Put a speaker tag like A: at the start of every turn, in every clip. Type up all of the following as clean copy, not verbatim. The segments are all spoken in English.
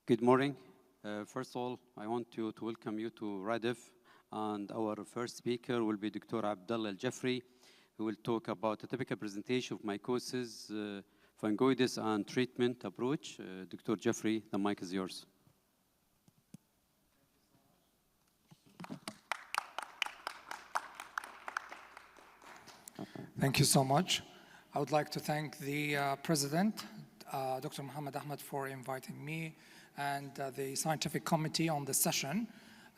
A: Good morning. First of all, I want to welcome you to Radv, and our first speaker will be Dr. Abdullah Al-Jafri, who will talk about a typical presentation of mycosis, fungoides, and treatment approach. Dr. Jafri, the mic is yours.
B: Thank you so much. I would like to thank the President, Dr. Muhammad Ahmed, for inviting me and the scientific committee on the session.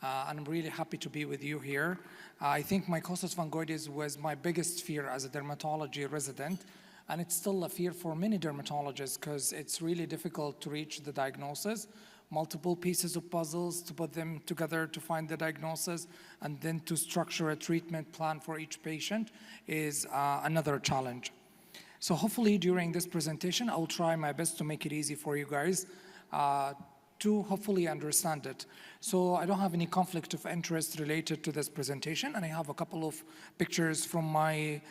B: And I'm really happy to be with you here. I think mycosis fungoides was my biggest fear as a dermatology resident, and it's still a fear for many dermatologists because it's really difficult to reach the diagnosis. Multiple pieces of puzzles to put them together to find the diagnosis, and then to structure a treatment plan for each patient is another challenge. So hopefully during this presentation, I will try my best to make it easy for you guys to hopefully understand it. So I don't have any conflict of interest related to this presentation, and I have a couple of pictures from my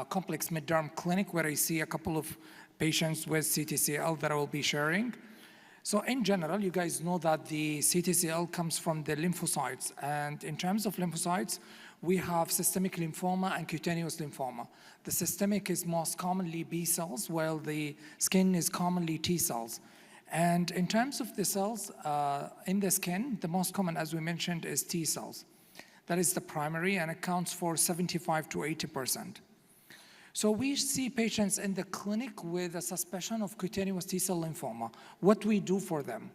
B: complex mid-derm clinic where I see a couple of patients with CTCL that I will be sharing. So in general, you guys know that the CTCL comes from the lymphocytes, and in terms of lymphocytes, we have systemic lymphoma and cutaneous lymphoma. The systemic is most commonly B cells, while the skin is commonly T cells. And in terms of the cells in the skin, the most common, as we mentioned, is T cells. That is the primary and accounts for 75 to 80%. So we see patients in the clinic with a suspicion of cutaneous T-cell lymphoma. What we do for them?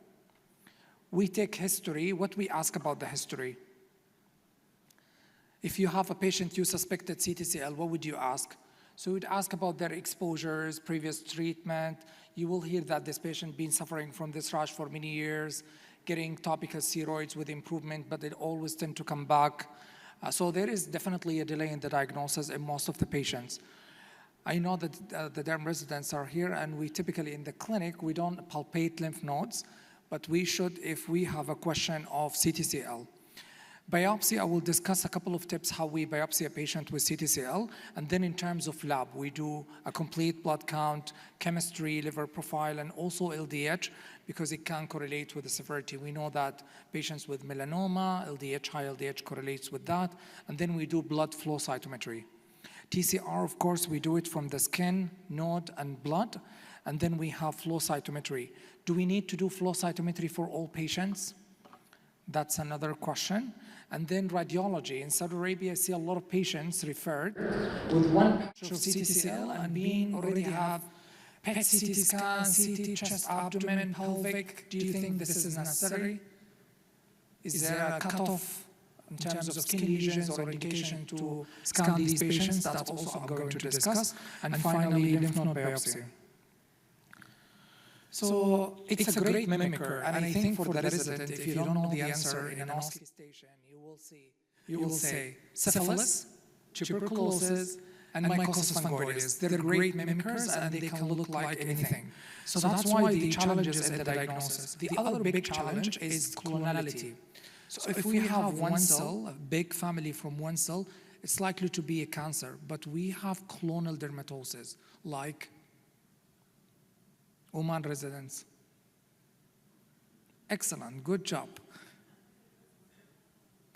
B: We take history. What we ask about the history? If you have a patient you suspected CTCL, what would you ask? So we'd ask about their exposures, previous treatment. You will hear that this patient been suffering from this rash for many years, getting topical steroids with improvement, but they always tend to come back. So there is definitely a delay in the diagnosis in most of the patients. I know that the derm residents are here, and we typically in the clinic, we don't palpate lymph nodes, but we should if we have a question of CTCL. Biopsy, I will discuss a couple of tips how we biopsy a patient with CTCL, and then in terms of lab, we do a complete blood count, chemistry, liver profile, and also LDH, because it can correlate with the severity. We know that patients with melanoma, LDH, high LDH correlates with that, and then we do blood flow cytometry. TCR, of course, we do it from the skin, node, and blood, and then we have flow cytometry. Do we need to do flow cytometry for all patients? That's another question. And then radiology. In Saudi Arabia, I see a lot of patients referred with one patch of CTCL and being already have PET CT scan, CT, chest, abdomen, pelvic. Do you think this is necessary? Is there a cutoff in terms of skin lesions or indication to scan these patients? That's also I'm going to discuss. And finally, lymph node biopsy. So it's a great mimicker, and I think for the resident, if you don't know the answer in an OSCE station, you will say syphilis, tuberculosis, and mycosis fungoides. They're great mimickers, and they can look like anything. So that's why the challenges in the diagnosis. The other big challenge is clonality. So if we have one cell, a big family from one cell, it's likely to be a cancer. But we have clonal dermatosis, like Oman residents. Excellent, good job.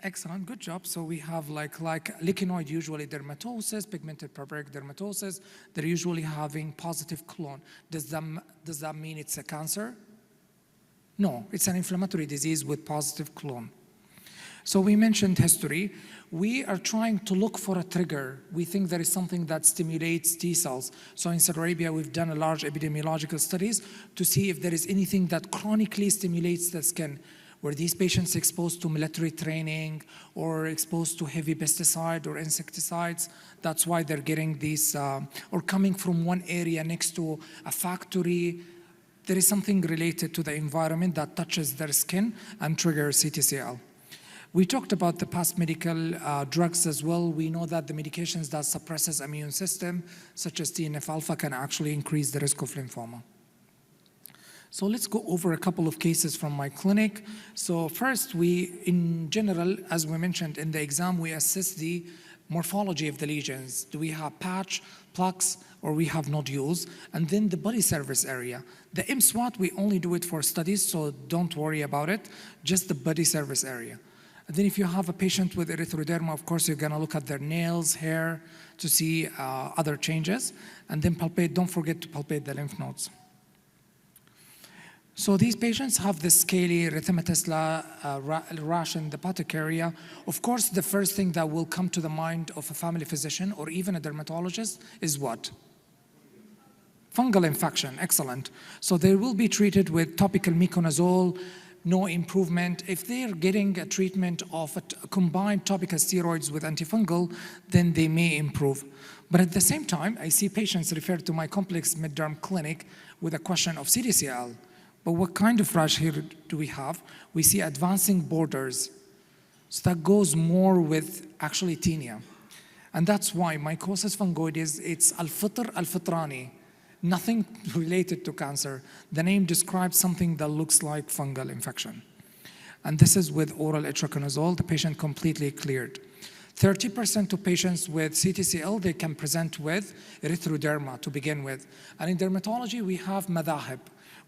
B: Excellent, good job. So we have like lichenoid usually dermatosis, pigmented purberic dermatosis. They're usually having positive clone. Does that mean it's a cancer? No, it's an inflammatory disease with positive clone. So we mentioned history. We are trying to look for a trigger. We think there is something that stimulates T cells. So in Saudi Arabia, we've done a large epidemiological studies to see if there is anything that chronically stimulates the skin. Were these patients exposed to military training or exposed to heavy pesticide or insecticides? That's why they're getting these, or coming from one area next to a factory. There is something related to the environment that touches their skin and triggers CTCL. We talked about the past medical drugs as well. We know that the medications that suppresses immune system, such as TNF-alpha, can actually increase the risk of lymphoma. So let's go over a couple of cases from my clinic. So first, in general, as we mentioned in the exam, we assess the morphology of the lesions. Do we have patch, plaques, or we have nodules? And then the body surface area. The M-SWAT, we only do it for studies, so don't worry about it, just the body surface area. And then if you have a patient with erythroderma, of course, you're gonna look at their nails, hair, to see other changes. And then palpate, don't forget to palpate the lymph nodes. So these patients have the scaly erythematous rash in the buttock area. Of course, the first thing that will come to the mind of a family physician or even a dermatologist is what? Fungal infection, excellent. So they will be treated with topical miconazole, no improvement. If they're getting a treatment of a combined topical steroids with antifungal, then they may improve. But at the same time, I see patients referred to my complex mid-derm clinic with a question of CDCL. But what kind of rash here do we have? We see advancing borders. So that goes more with actually tinea. And that's why mycosis fungoides, it's al-fitr al-fitrani, nothing related to cancer. The name describes something that looks like fungal infection. And this is with oral itraconazole, the patient completely cleared. 30% of patients with CTCL, they can present with erythroderma to begin with. And in dermatology, we have madahib.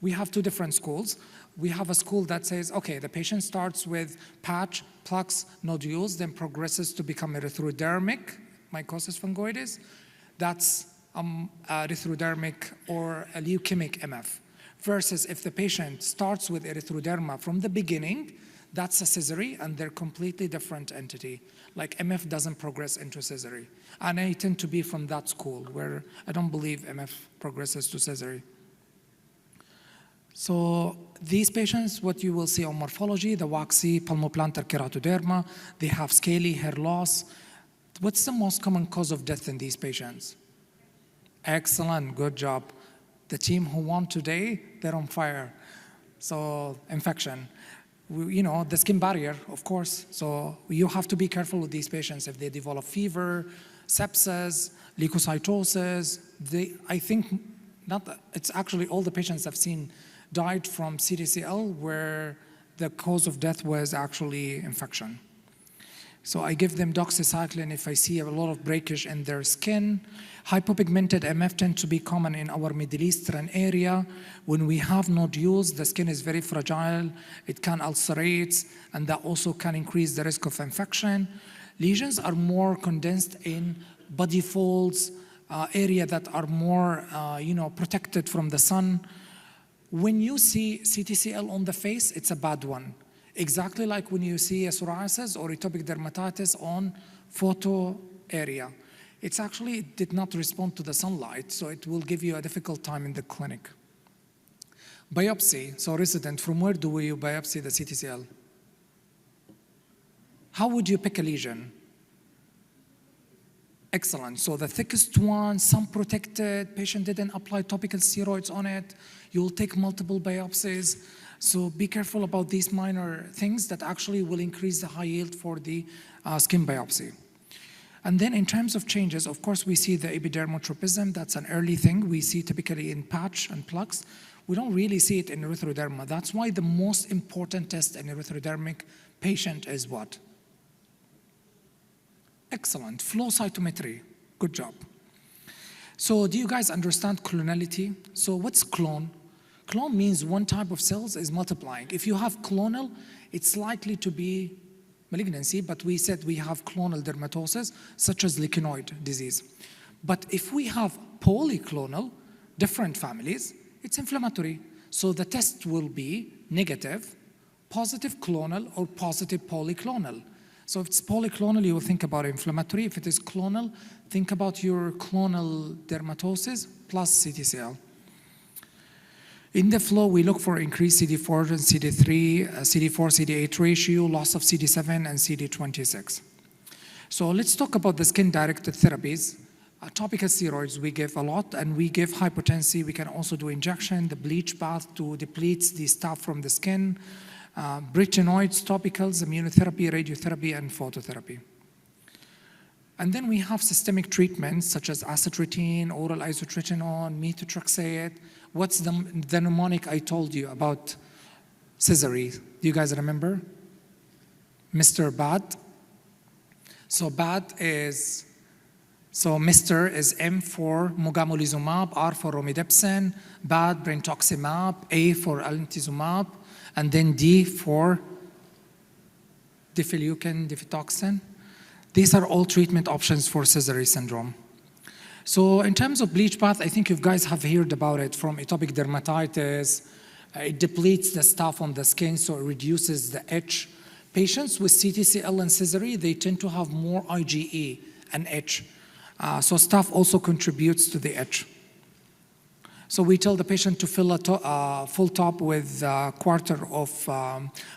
B: We have two different schools. We have a school that says, okay, the patient starts with patch, plaques, nodules, then progresses to become erythrodermic, mycosis fungoides. That's erythrodermic or a leukemic MF. Versus if the patient starts with erythroderma from the beginning, that's a scissory, and they're completely different entity. Like MF doesn't progress into scissory. And I tend to be from that school where I don't believe MF progresses to scissory. So these patients, what you will see on morphology, the waxy palmoplantar keratoderma, they have scaly hair loss. What's the most common cause of death in these patients? Excellent, good job. The team who won today, they're on fire. So infection. You know, the skin barrier, of course. So you have to be careful with these patients if they develop fever, sepsis, leukocytosis. I think it's actually all the patients I've seen died from CTCL where the cause of death was actually infection. So I give them doxycycline if I see a lot of breakage in their skin. Hypopigmented MF tend to be common in our Middle Eastern area. When we have nodules, the skin is very fragile. It can ulcerate, and that also can increase the risk of infection. Lesions are more condensed in body folds, area that are more protected from the sun. When you see CTCL on the face, it's a bad one. Exactly like when you see a psoriasis or atopic dermatitis on photo area. It's actually did not respond to the sunlight, so it will give you a difficult time in the clinic. Biopsy, so resident, from where do you biopsy the CTCL? How would you pick a lesion? Excellent, so the thickest one, some protected, patient didn't apply topical steroids on it, you'll take multiple biopsies. So be careful about these minor things that actually will increase the high yield for the skin biopsy. And then in terms of changes, of course, we see the epidermotropism. That's an early thing. We see typically in patch and plaques. We don't really see it in erythroderma. That's why the most important test in erythrodermic patient is what? Excellent, flow cytometry. Good job. So do you guys understand clonality? So what's clone? Clone means one type of cells is multiplying. If you have clonal, it's likely to be malignancy, but we said we have clonal dermatosis, such as lichenoid disease. But if we have polyclonal, different families, it's inflammatory. So the test will be negative, positive clonal, or positive polyclonal. So if it's polyclonal, you will think about inflammatory. If it is clonal, think about your clonal dermatosis plus CTCL. In the flow, we look for increased CD4 and CD3, CD4-CD8 ratio, loss of CD7 and CD26. So let's talk about the skin-directed therapies. Topical steroids we give a lot, and we give high potency. We can also do injection, the bleach bath to deplete the stuff from the skin, retinoids, topicals, immunotherapy, radiotherapy, and phototherapy. And then we have systemic treatments such as acitretin, oral isotretinoin, methotrexate. What's the mnemonic I told you about scissory? Do you guys remember? Mr. Bad. So Mr. is M for mogamulizumab, R for romidepsin, BAD brentuximab, A for alemtuzumab, and then D for difileucin, difitoxin. These are all treatment options for Sézary syndrome. So in terms of bleach bath, I think you guys have heard about it from atopic dermatitis. It depletes the stuff on the skin, so it reduces the itch. Patients with CTCL and Sézary, they tend to have more IgE and itch. So stuff also contributes to the itch. So we tell the patient to fill a full top with a quarter of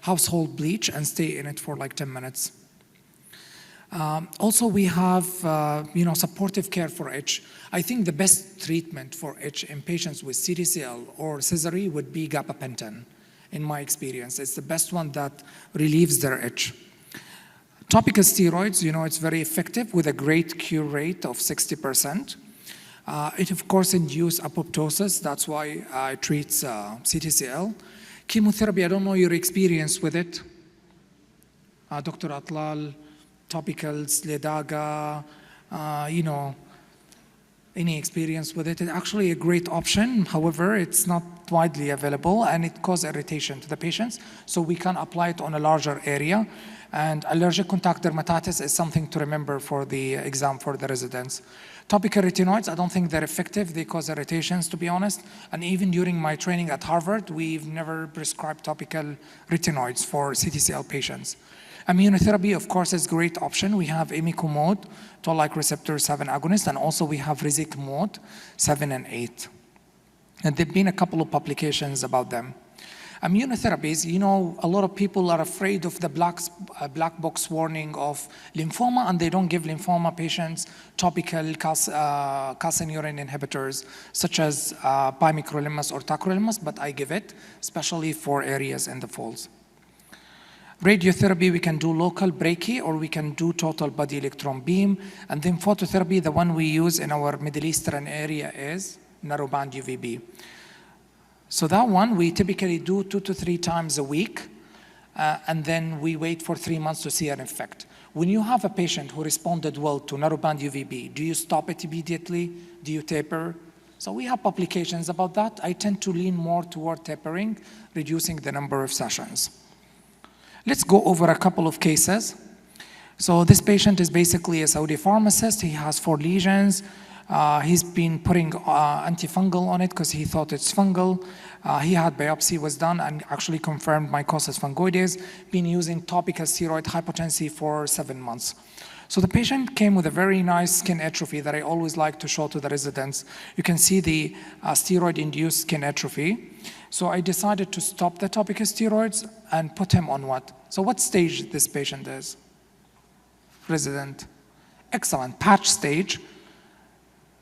B: household bleach and stay in it for like 10 minutes. Also, we have supportive care for itch. I think the best treatment for itch in patients with CTCL or Sézary would be gabapentin, in my experience. It's the best one that relieves their itch. Topical steroids, it's very effective with a great cure rate of 60%. It, of course, induces apoptosis. That's why it treats CTCL. Chemotherapy, I don't know your experience with it. Dr. INT'L, topicals, Ledaga, any experience with it. It's actually a great option. However, it's not widely available and it causes irritation to the patients. So we can apply it on a larger area. And allergic contact dermatitis is something to remember for the exam for the residents. Topical retinoids, I don't think they're effective. They cause irritations, to be honest. And even during my training at Harvard, we've never prescribed topical retinoids for CTCL patients. Immunotherapy, of course, is a great option. We have imiquimod, toll-like receptor 7 agonist, and also we have risicmod 7 and 8. And there have been a couple of publications about them. Immunotherapies, a lot of people are afraid of the black box warning of lymphoma, and they don't give lymphoma patients topical calcineurin inhibitors, such as pimecrolimus or tacrolimus, but I give it, especially for areas in the folds. Radiotherapy, we can do local brachy, or we can do total body electron beam. And then phototherapy, the one we use in our Middle Eastern area is narrowband UVB. So that one, we typically do 2 to 3 times a week, and then we wait for 3 months to see an effect. When you have a patient who responded well to narrowband UVB, do you stop it immediately? Do you taper? So we have publications about that. I tend to lean more toward tapering, reducing the number of sessions. Let's go over a couple of cases. So this patient is basically a Saudi pharmacist. He has 4 lesions. He's been putting antifungal on it because he thought it's fungal. He had biopsy was done and actually confirmed mycosis fungoides, been using topical steroid hypotensive for 7 months. So the patient came with a very nice skin atrophy that I always like to show to the residents. You can see the steroid-induced skin atrophy. So I decided to stop the topical steroids and put him on what? So what stage this patient is? Resident. Excellent. Patch stage.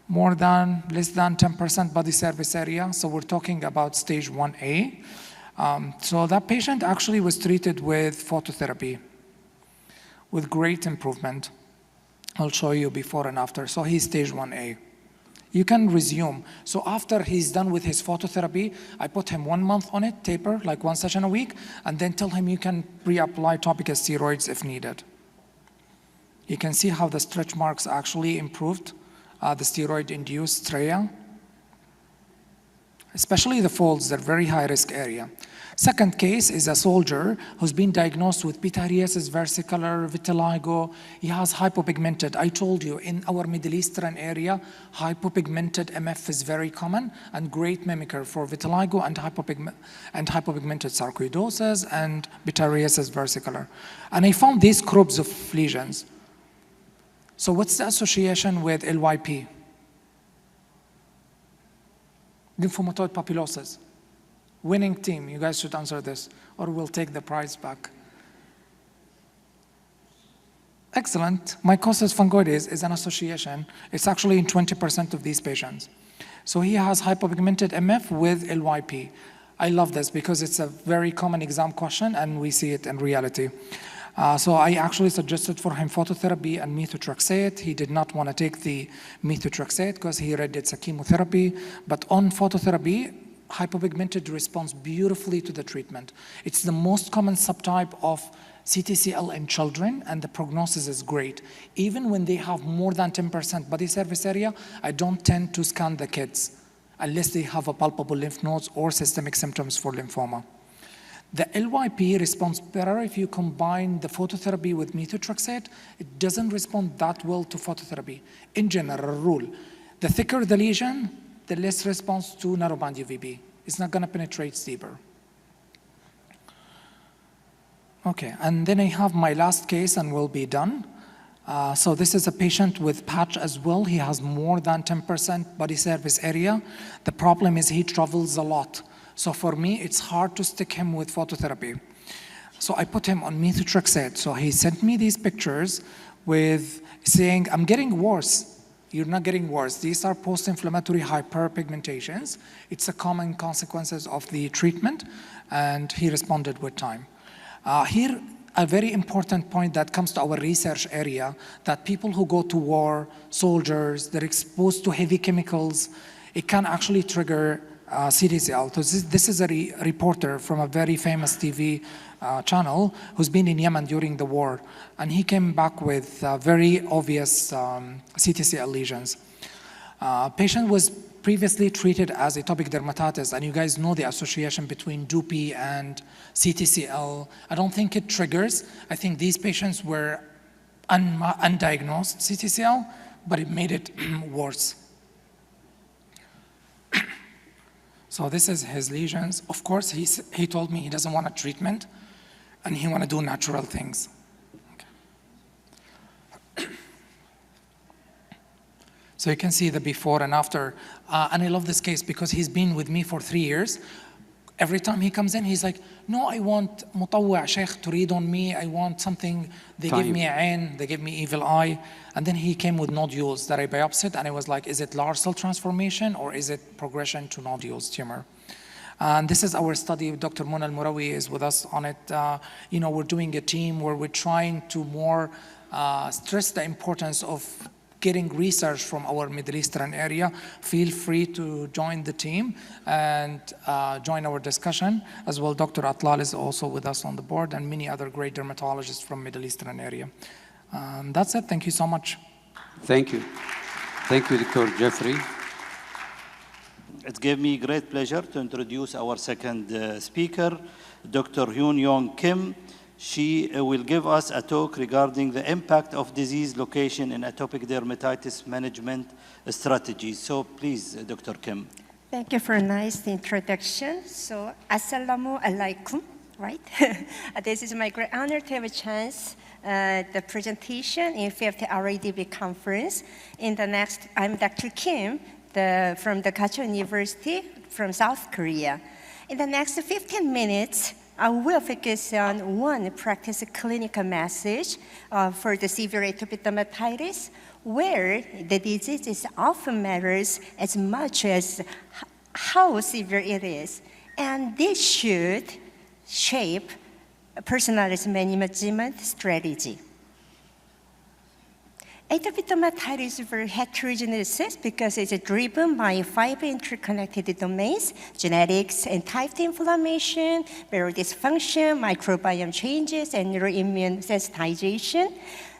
B: Less than 10% body surface area. So we're talking about stage 1A. So that patient actually was treated with phototherapy with great improvement. I'll show you before and after. So he's stage 1A. You can resume. So after he's done with his phototherapy, I put him 1 month on it, taper, like 1 session a week, and then tell him you can reapply topical steroids if needed. You can see how the stretch marks actually improved, the steroid-induced stria. Especially the folds, they're very high-risk area. Second case is a soldier who's been diagnosed with pityriasis versicolor, vitiligo. He has hypopigmented. I told you, in our Middle Eastern area, hypopigmented MF is very common and great mimicker for vitiligo and hypopigmented sarcoidosis and pityriasis versicolor. And I found these groups of lesions. So what's the association with LYP? Lymphomatoid papulosis. Winning team, you guys should answer this, or we'll take the prize back. Excellent. Mycosis fungoides is an association. It's actually in 20% of these patients. So he has hypopigmented MF with LYP. I love this because it's a very common exam question and we see it in reality. So I actually suggested for him phototherapy and methotrexate. He did not want to take the methotrexate because he read it's a chemotherapy. But on phototherapy, hypopigmented responds beautifully to the treatment. It's the most common subtype of CTCL in children, and the prognosis is great. Even when they have more than 10% body surface area, I don't tend to scan the kids unless they have a palpable lymph nodes or systemic symptoms for lymphoma. The LYP responds better if you combine the phototherapy with methotrexate. It doesn't respond that well to phototherapy. In general rule, the thicker the lesion, the less response to narrowband UVB. It's not gonna penetrate deeper. Okay, and then I have my last case and we'll be done. So this is a patient with patch as well. He has more than 10% body surface area. The problem is he travels a lot. So for me, it's hard to stick him with phototherapy. So I put him on methotrexate. So he sent me these pictures with saying, I'm getting worse. You're not getting worse. These are post-inflammatory hyperpigmentations. It's a common consequences of the treatment, and he responded with time. Here, a very important point that comes to our research area, that people who go to war, soldiers, they're exposed to heavy chemicals, it can actually trigger CTCL. So this is a reporter from a very famous TV channel who's been in Yemen during the war, and he came back with very obvious CTCL lesions. Patient was previously treated as atopic dermatitis, and you guys know the association between DUPI and CTCL. I don't think it triggers. I think these patients were undiagnosed CTCL, but it made it worse. So this is his lesions. Of course, he told me he doesn't want a treatment, and he want to do natural things. Okay. So you can see the before and after. And I love this case because he's been with me for 3 years. Every time he comes in, he's like, no, I want mutawwa' sheikh to read on me. I want something. They give me a ain, they give me evil eye. And then he came with nodules that I biopsied, and I was like, is it large cell transformation or is it progression to nodules tumor? And this is our study. Dr. Mona Al-Murawi is with us on it. You know, we're doing a team where we're trying to more stress the importance of getting research from our Middle Eastern area. Feel free to join the team and join our discussion. As well, Dr. INT'L is also with us on the board, and many other great dermatologists from Middle Eastern area. That's it. Thank you so much.
A: Thank you. Thank you, Dr. Jeffrey.
C: It gave me great pleasure to introduce our second speaker, Dr. Hyun Young Kim. She will give us a talk regarding the impact of disease location in atopic dermatitis management strategies. So please, Dr. Kim.
D: Thank you for a nice introduction. So, Assalamu alaikum, right? This is my great honor to have a chance the presentation in 5th RADV conference. I'm Dr. Kim from the Gachon University from South Korea. In the next 15 minutes, I will focus on one practice clinical message for the severe atopic dermatitis, where the disease often matters as much as how severe it is. And this should shape a personalized management strategy. Atopic dermatitis is very heterogeneous because it's driven by 5 interconnected domains: genetics and type inflammation, various dysfunction, microbiome changes, and neuroimmune sensitization.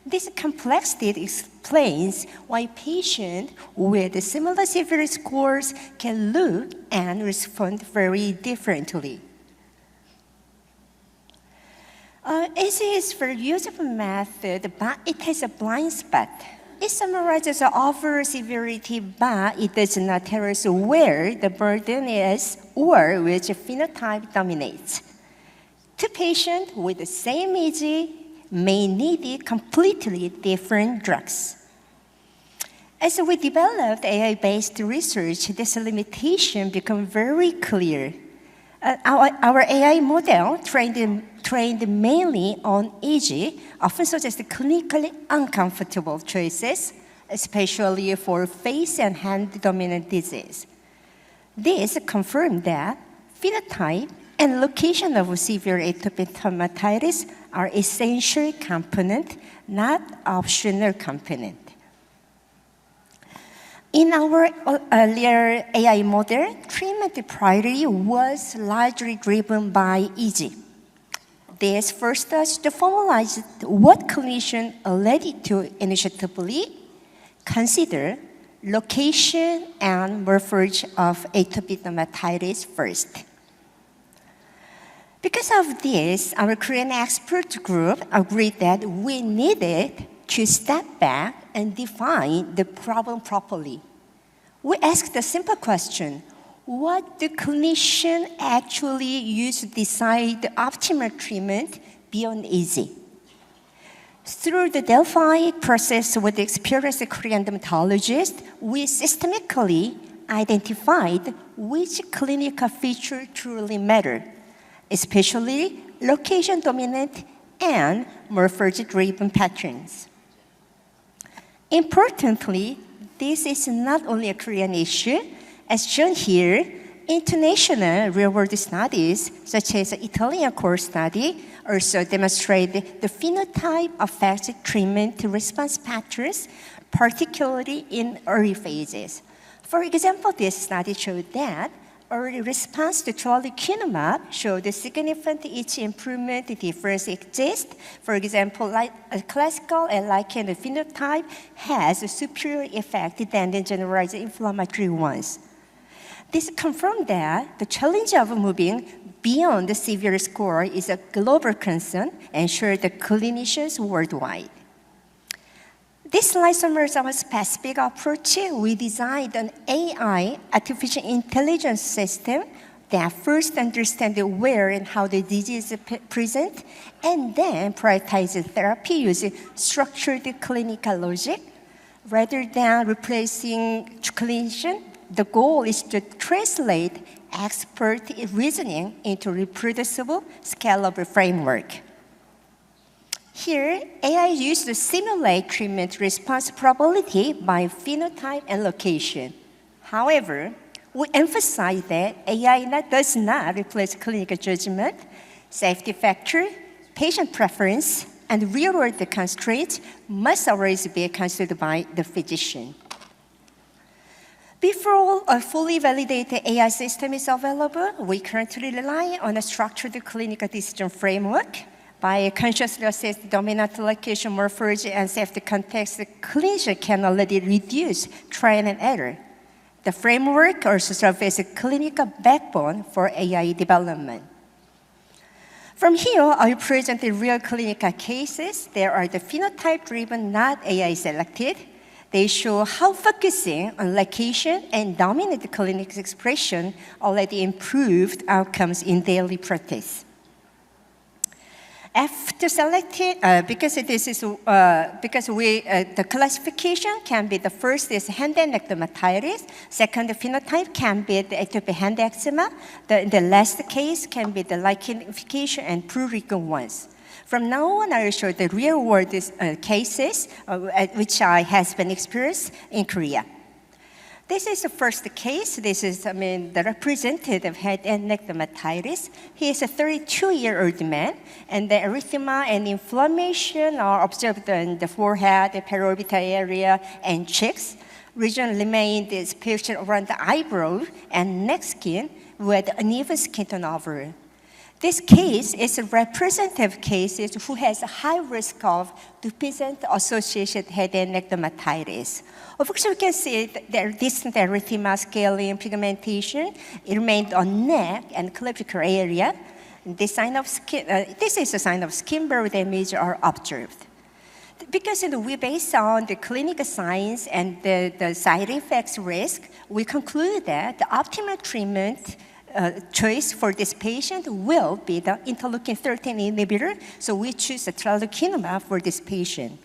D: This complexity explains why patients with similar severity scores can look and respond very differently. It is a very useful method, but it has a blind spot. It summarizes the overall severity, but it does not tell us where the burden is or which phenotype dominates. 2 patients with the same age may need completely different drugs. As we developed AI-based research, this limitation became very clear. Our AI model, trained mainly on age, often suggests clinically uncomfortable choices, especially for face and hand dominant disease. This confirmed that phenotype and location of severe atopic dermatitis are essential component, not optional component. In our earlier AI model, treatment priority was largely driven by EG. This forced us to formalize what clinicians are ready to initiatively consider location and morphology of atopic dermatitis first. Because of this, our Korean expert group agreed that we needed to step back and define the problem properly. We asked a simple question: what do clinicians actually use to decide the optimal treatment beyond EZ? Through the Delphi process with experienced Korean dermatologists, we systematically identified which clinical features truly matter, especially location-dominant and morphology-driven patterns. Importantly, this is not only a Korean issue. As shown here, international real-world studies, such as the Italian core study, also demonstrate the phenotype affects treatment response patterns, particularly in early phases. For example, this study showed that early response to tralokinumab showed a significant itch improvement difference exists. For example, like a classical and lichen phenotype has a superior effect than the generalized inflammatory ones. This confirmed that the challenge of moving beyond the severe score is a global concern and shared the clinicians worldwide. This slide summarizes our specific approach. We designed an AI, artificial intelligence system that first understands where and how the disease is present, and then prioritizes therapy using structured clinical logic. Rather than replacing clinician, the goal is to translate expert reasoning into reproducible, scalable framework. Here, AI is used to simulate treatment response probability by phenotype and location. However, we emphasize that AI does not replace clinical judgment, safety factor, patient preference, and real-world constraints must always be considered by the physician. Before a fully validated AI system is available, we currently rely on a structured clinical decision framework. By consciously assess the dominant location, morphology, and safety context, the clinician can already reduce trial and error. The framework also serves as a clinical backbone for AI development. From here, I will present the real clinical cases. There are the phenotype-driven, not AI-selected. They show how focusing on location and dominant clinical expression already improved outcomes in daily practice. After selecting, the classification can be the first is hand and neck dermatitis. Second, the phenotype can be the atopic hand eczema. The last case can be the lichenification and prurigo ones. From now on, I will show the real-world cases which has been experienced in Korea. This is the first case. This is, the representative head and neck dermatitis. He is a 32-year-old man, and the erythema and inflammation are observed in the forehead, the periorbital area, and cheeks. Region remained is pictured around the eyebrow and neck skin with uneven skin turnover. This case is a representative case who has a high risk of Dupuytren-associated head and neck dermatitis. Of course, we can see there distant erythema, scaling, pigmentation. It remained on neck and clavicular area. This is a sign of skin barrier damage are observed. Because we based on the clinical signs and the side effects risk, we conclude that the optimal treatment choice for this patient will be the interleukin-13 inhibitor, so we choose the tralokinumab for this patient.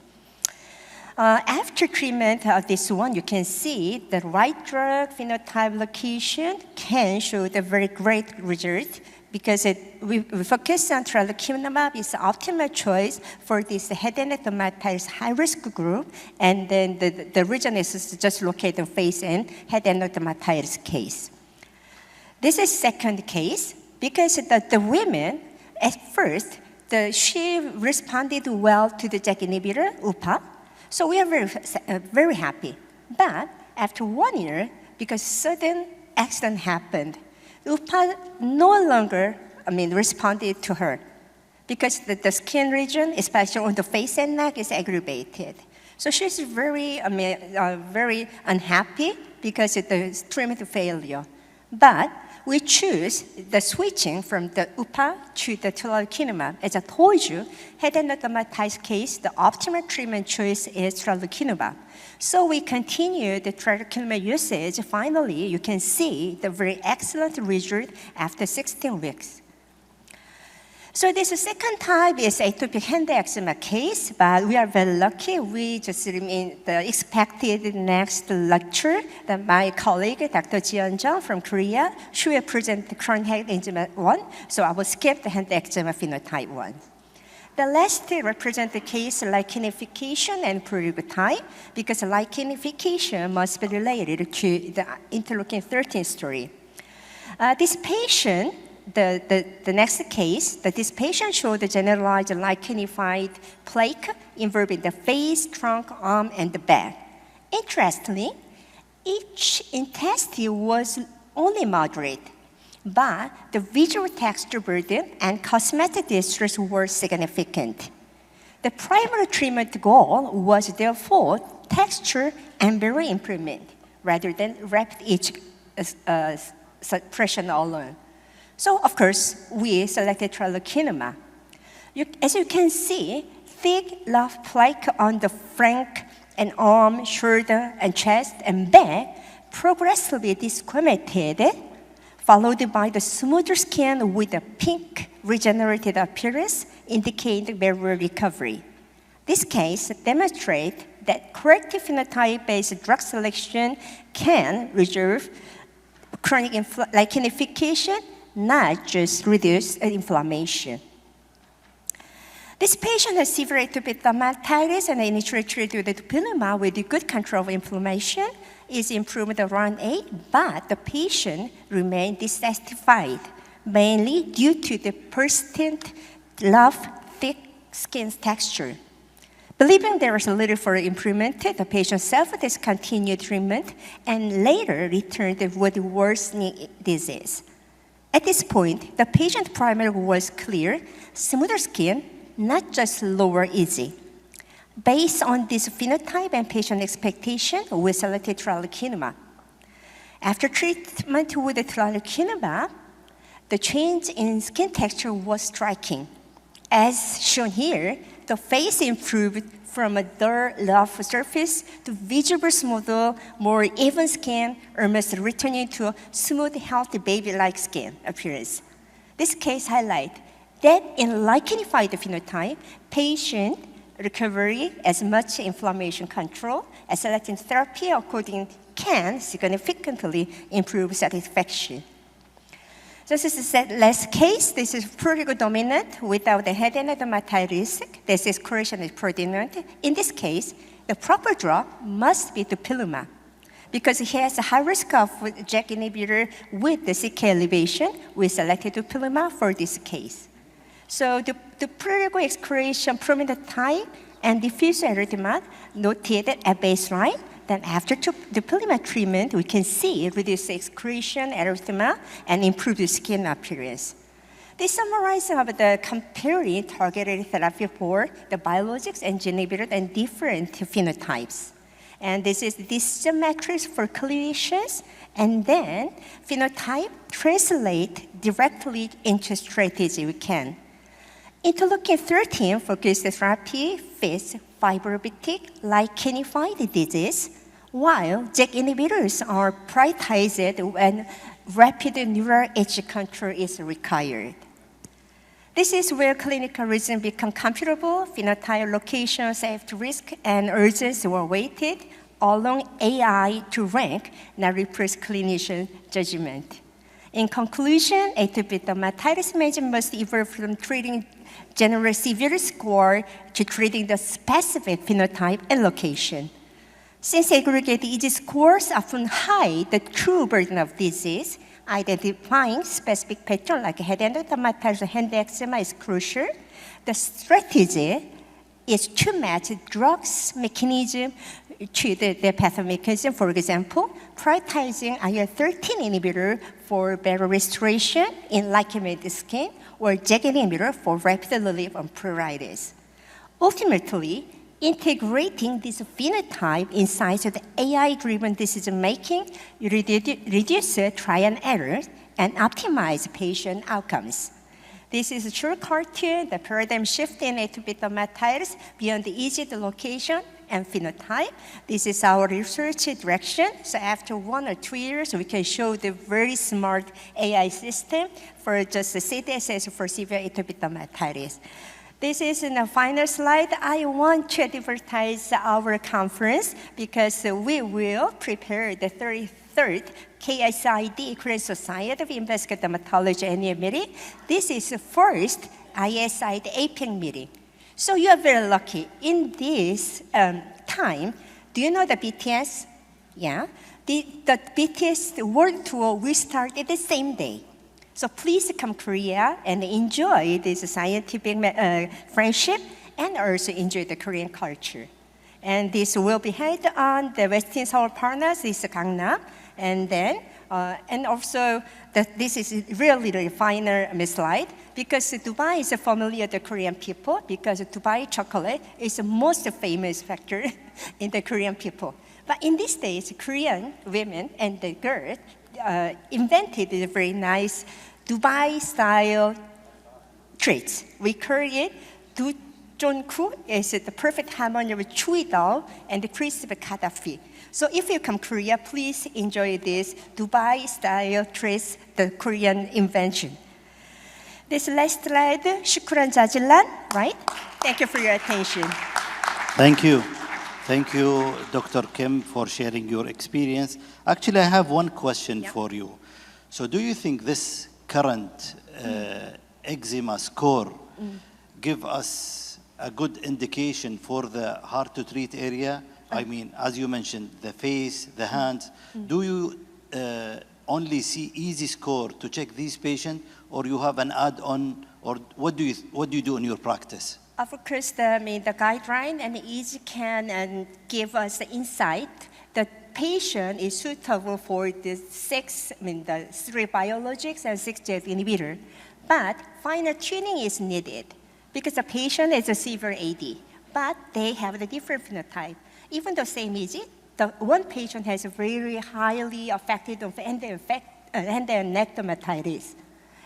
D: After treatment of this one, you can see the right drug phenotype location can show the very great result because we focus on tralokinumab is the optimal choice for this head and neck dermatitis high-risk group, and then the region is just located face and head and neck dermatitis case. This is second case because the women, at first, she responded well to the JAK inhibitor, UPA, so we are very happy. But after 1 year, because sudden accident happened, UPA no longer responded to her because the skin region, especially on the face and neck, is aggravated. So she's very unhappy because of the treatment failure. But we choose the switching from the UPA to the tralokinumab. As I told you, head and neck dermatitis case, the optimal treatment choice is tralokinumab. So we continue the tralokinumab usage. Finally, you can see the very excellent result after 16 weeks. So this second type is atopic hand eczema case, but we are very lucky. We just remain the expected next lecture that my colleague, Dr. Jiyeon Jung from Korea, she will present the chronic hand eczema 1, so I will skip the hand eczema phenotype 1. The last represent the case lichenification and prurigo type, because lichenification must be related to the interleukin-13 story. This patient, the next case, that this patient showed the generalized lichenified plaque involving the face, trunk, arm, and the back. Interestingly, each intestine was only moderate, but the visual texture burden and cosmetic distress were significant. The primary treatment goal was therefore texture and barrier improvement rather than rapid itch suppression alone. So, of course, we selected tralokinumab. As you can see, thick rough plaque on the flank and arm, shoulder, and chest and back progressively desquamated, followed by the smoother skin with a pink regenerated appearance indicating barrier recovery. This case demonstrates that corrective phenotype-based drug selection can resolve chronic lichenification, not just reduce inflammation. This patient has severe atopic dermatitis and initially treated with dupilumab with good control of inflammation, is improved around 8, but the patient remained dissatisfied, mainly due to the persistent rough, thick skin texture. Believing there was a little for improvement, the patient self-discontinued treatment and later returned with worsening disease. At this point, the patient's primary goal was clear, smoother skin, not just lower itchy. Based on this phenotype and patient expectation, we selected tralokinumab. After treatment with the tralokinumab, the change in skin texture was striking. As shown here, the face improved from a dull, rough surface to visible, smoother, more even skin, almost returning to a smooth, healthy, baby-like skin appearance. This case highlights that in lichenified phenotype, patient recovery as much inflammation control as selecting therapy according can significantly improve satisfaction. This is the last case. This is prurigo dominant without the head and neck dermatitis. This is correction is predominant. In this case, the proper drug must be dupilumab because he has a high risk of JAK inhibitor with the CK elevation. We selected dupilumab for this case. So the prurigo excretion prominent type and diffuse erythema noted at baseline. Then after dupilumab treatment, we can see reduced excretion, erythema, and improved skin appearance. This summarizes the comparing targeted therapy for the biologics and gene inhibitors and different phenotypes. And this is decision matrix for clinicians, and then phenotype translate directly into strategy we can. Interleukin-13 focused therapy fits fibrotic lichenified disease, while JAK inhibitors are prioritized when rapid neural edge control is required. This is where clinical reason become computable, phenotype, location, safety risk, and urgency were weighted along AI to rank, not replace clinician judgment. In conclusion, atopic dermatitis management must evolve from treating general severe score to treating the specific phenotype and location. Since aggregate EG scores often hide the true burden of disease, identifying specific pattern like head and neck dermatitis or hand eczema is crucial. The strategy is to match drugs mechanism to the pathomechanism. For example, prioritizing IL-13 inhibitor for better restoration in lichenified skin, or JAK inhibitor for rapid relief of pruritus. Ultimately, integrating this phenotype inside the AI-driven decision-making reduces trial and error and optimize patient outcomes. This is a true cartoon, the paradigm shift in atopic dermatitis beyond the easy location and phenotype. This is our research direction. So after 1 or 2 years, we can show the very smart AI system for just the CDSS for severe atopic dermatitis. This is in the final slide. I want to advertise our conference because we will prepare the 33rd KSID, Korean Society of Investigative Dermatology annual meeting. This is the first ISID APEC meeting. So you are very lucky. In this time, do you know the BTS? Yeah. The BTS World Tour will start at the same day. So please come Korea and enjoy this scientific friendship and also enjoy the Korean culture. And this will be held on the Westin Seoul Partners, this is Gangnam. And then, and also, this is really the final slide because Dubai is familiar to Korean people because Dubai chocolate is the most famous factor in the Korean people. But in these days, Korean women and the girls invented a very nice Dubai-style treats. We call it Dujonku. It's the perfect harmony with chewy dough and the crispy kadafi. So if you come to Korea, please enjoy this Dubai-style treats, the Korean invention. This last slide, shukran jazilan, right? Thank you for your attention.
C: Thank you. Thank you, Dr. Kim, for sharing your experience. Actually, I have one question for you. So do you think this current eczema score give us a good indication for the hard-to-treat area? I mean, as you mentioned, the face, the hands. Do you only see easy score to check these patients, or you have an add-on, or what do you do in your practice?
D: Of course, the guideline and easy can give us the insight. The patient is suitable for the the 3 biologics and 6 JAK inhibitor, but finer tuning is needed because the patient is a severe AD, but they have the different phenotype. Even though same AG, the one patient has a very highly affected of hand and neck dermatitis,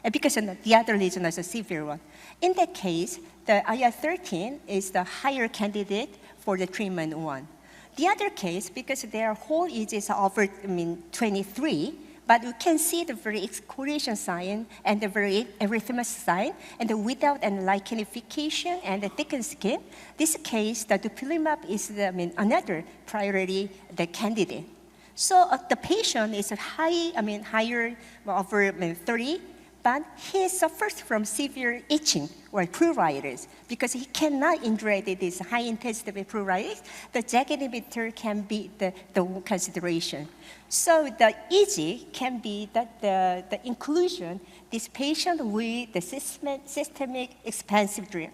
D: and because the other lesion is a severe one. In that case, the IL-13 is the higher candidate for the treatment one. The other case, because their whole age is over 23, but you can see the very excoriation sign and the very erythematous sign, and without any lichenification and the thickened skin. This case, the dupilumab is another priority the candidate. So the patient is higher over 30, but he suffers from severe itching or pruritus because he cannot endure this high-intensity pruritus. The JAK inhibitor can be the consideration. So the easy can be that the inclusion, this patient with the systemic expansive drip.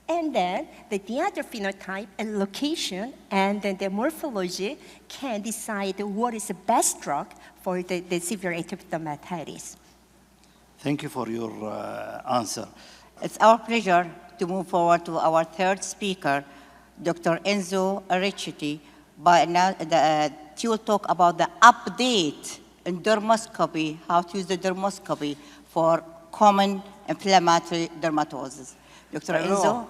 D: And then the other phenotype and location and then the morphology can decide what is the best drug for the severe atopic dermatitis.
C: Thank you for your answer.
E: It's our pleasure to move forward to our third speaker, Dr. Enzo Ricciti. She will talk about the update in dermoscopy, how to use the dermoscopy for common inflammatory dermatosis. Dr. Enzo,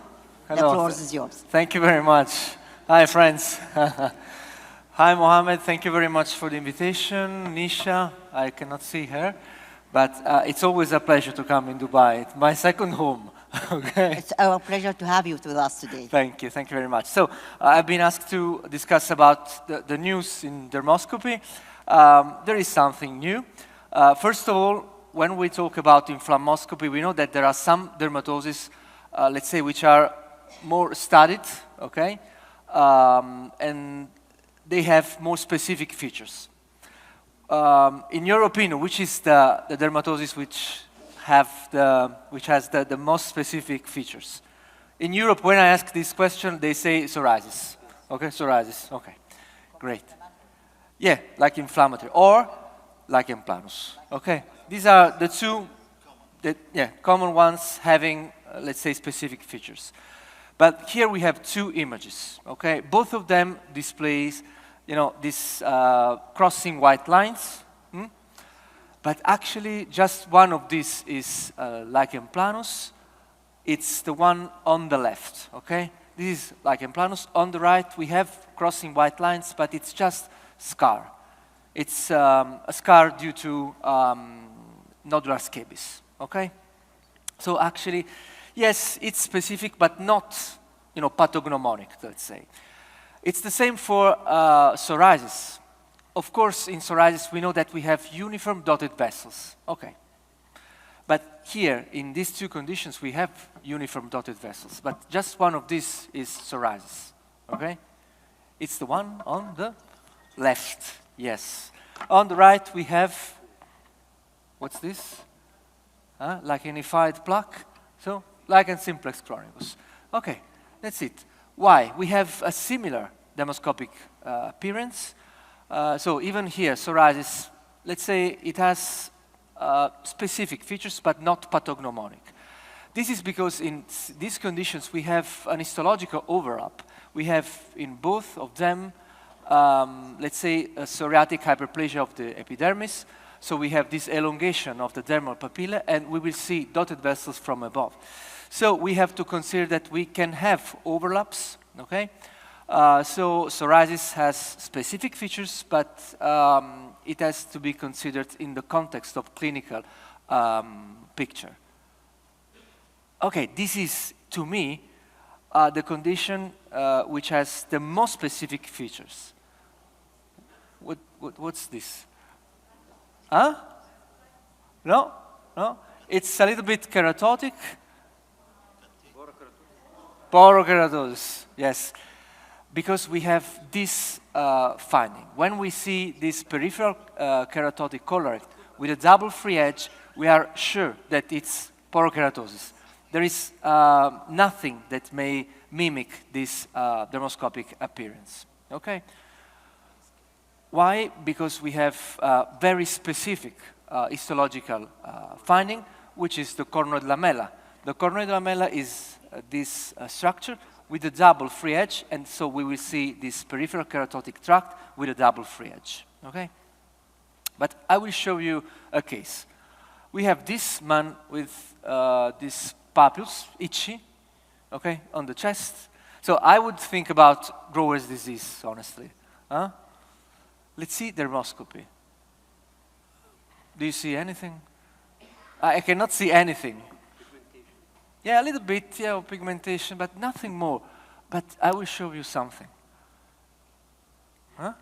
E: the floor is yours.
F: Thank you very much. Hi, friends. Hi, Mohammed. Thank you very much for the invitation. Nisha, I cannot see her. But it's always a pleasure to come in Dubai. It's my second home. Okay.
E: It's our pleasure to have you with us today.
F: Thank you very much. So I've been asked to discuss about the news in dermoscopy. There is something new. First of all, when we talk about inflammoscopy, we know that there are some dermatoses, let's say, which are more studied, okay? And they have more specific features. In your opinion, which is the dermatosis which has the most specific features? In Europe, when I ask this question, they say psoriasis. Okay, psoriasis. Okay, great. Yeah, like inflammatory or lichen planus. Okay, these are the two common ones having, let's say, specific features. But here we have two images, okay? Both of them displays, this crossing white lines. But actually, just one of these is lichen planus. It's the one on the left, okay? This is lichen planus. On the right, we have crossing white lines, but it's just scar. It's a scar due to nodular scabies, okay? So actually, yes, it's specific, but not, pathognomonic, let's say. It's the same for psoriasis. Of course, in psoriasis, we know that we have uniform dotted vessels. Okay. But here, in these two conditions, we have uniform dotted vessels. But just one of these is psoriasis. Okay? It's the one on the left. Yes. On the right, we have, what's this? Lichenified plaque. So, lichen simplex chronicus. Okay, that's it. Why? We have a similar dermoscopic appearance. So even here, psoriasis, let's say it has specific features, but not pathognomonic. This is because in these conditions, we have an histological overlap. We have in both of them, let's say, a psoriatic hyperplasia of the epidermis. So we have this elongation of the dermal papilla, and we will see dotted vessels from above. So we have to consider that we can have overlaps, okay? So psoriasis has specific features, but it has to be considered in the context of clinical picture. Okay, this is, to me, the condition which has the most specific features. What's this? Huh? No? No? It's a little bit keratotic. Porokeratosis, yes. Because we have this finding. When we see this peripheral keratotic colorate with a double free edge, we are sure that it's porokeratosis. There is nothing that may mimic this dermoscopic appearance. Okay? Why? Because we have very specific histological finding, which is the cornoid lamella. The cornoid lamella is this structure with a double free edge, and so we will see this peripheral keratotic tract with a double free edge, okay? But I will show you a case. We have this man with these papules, itchy, okay, on the chest. So I would think about grower's disease, honestly. Huh? Let's see dermoscopy. Do you see anything? I cannot see anything. Yeah, a little bit, yeah, of pigmentation, but nothing more. But I will show you something. Huh?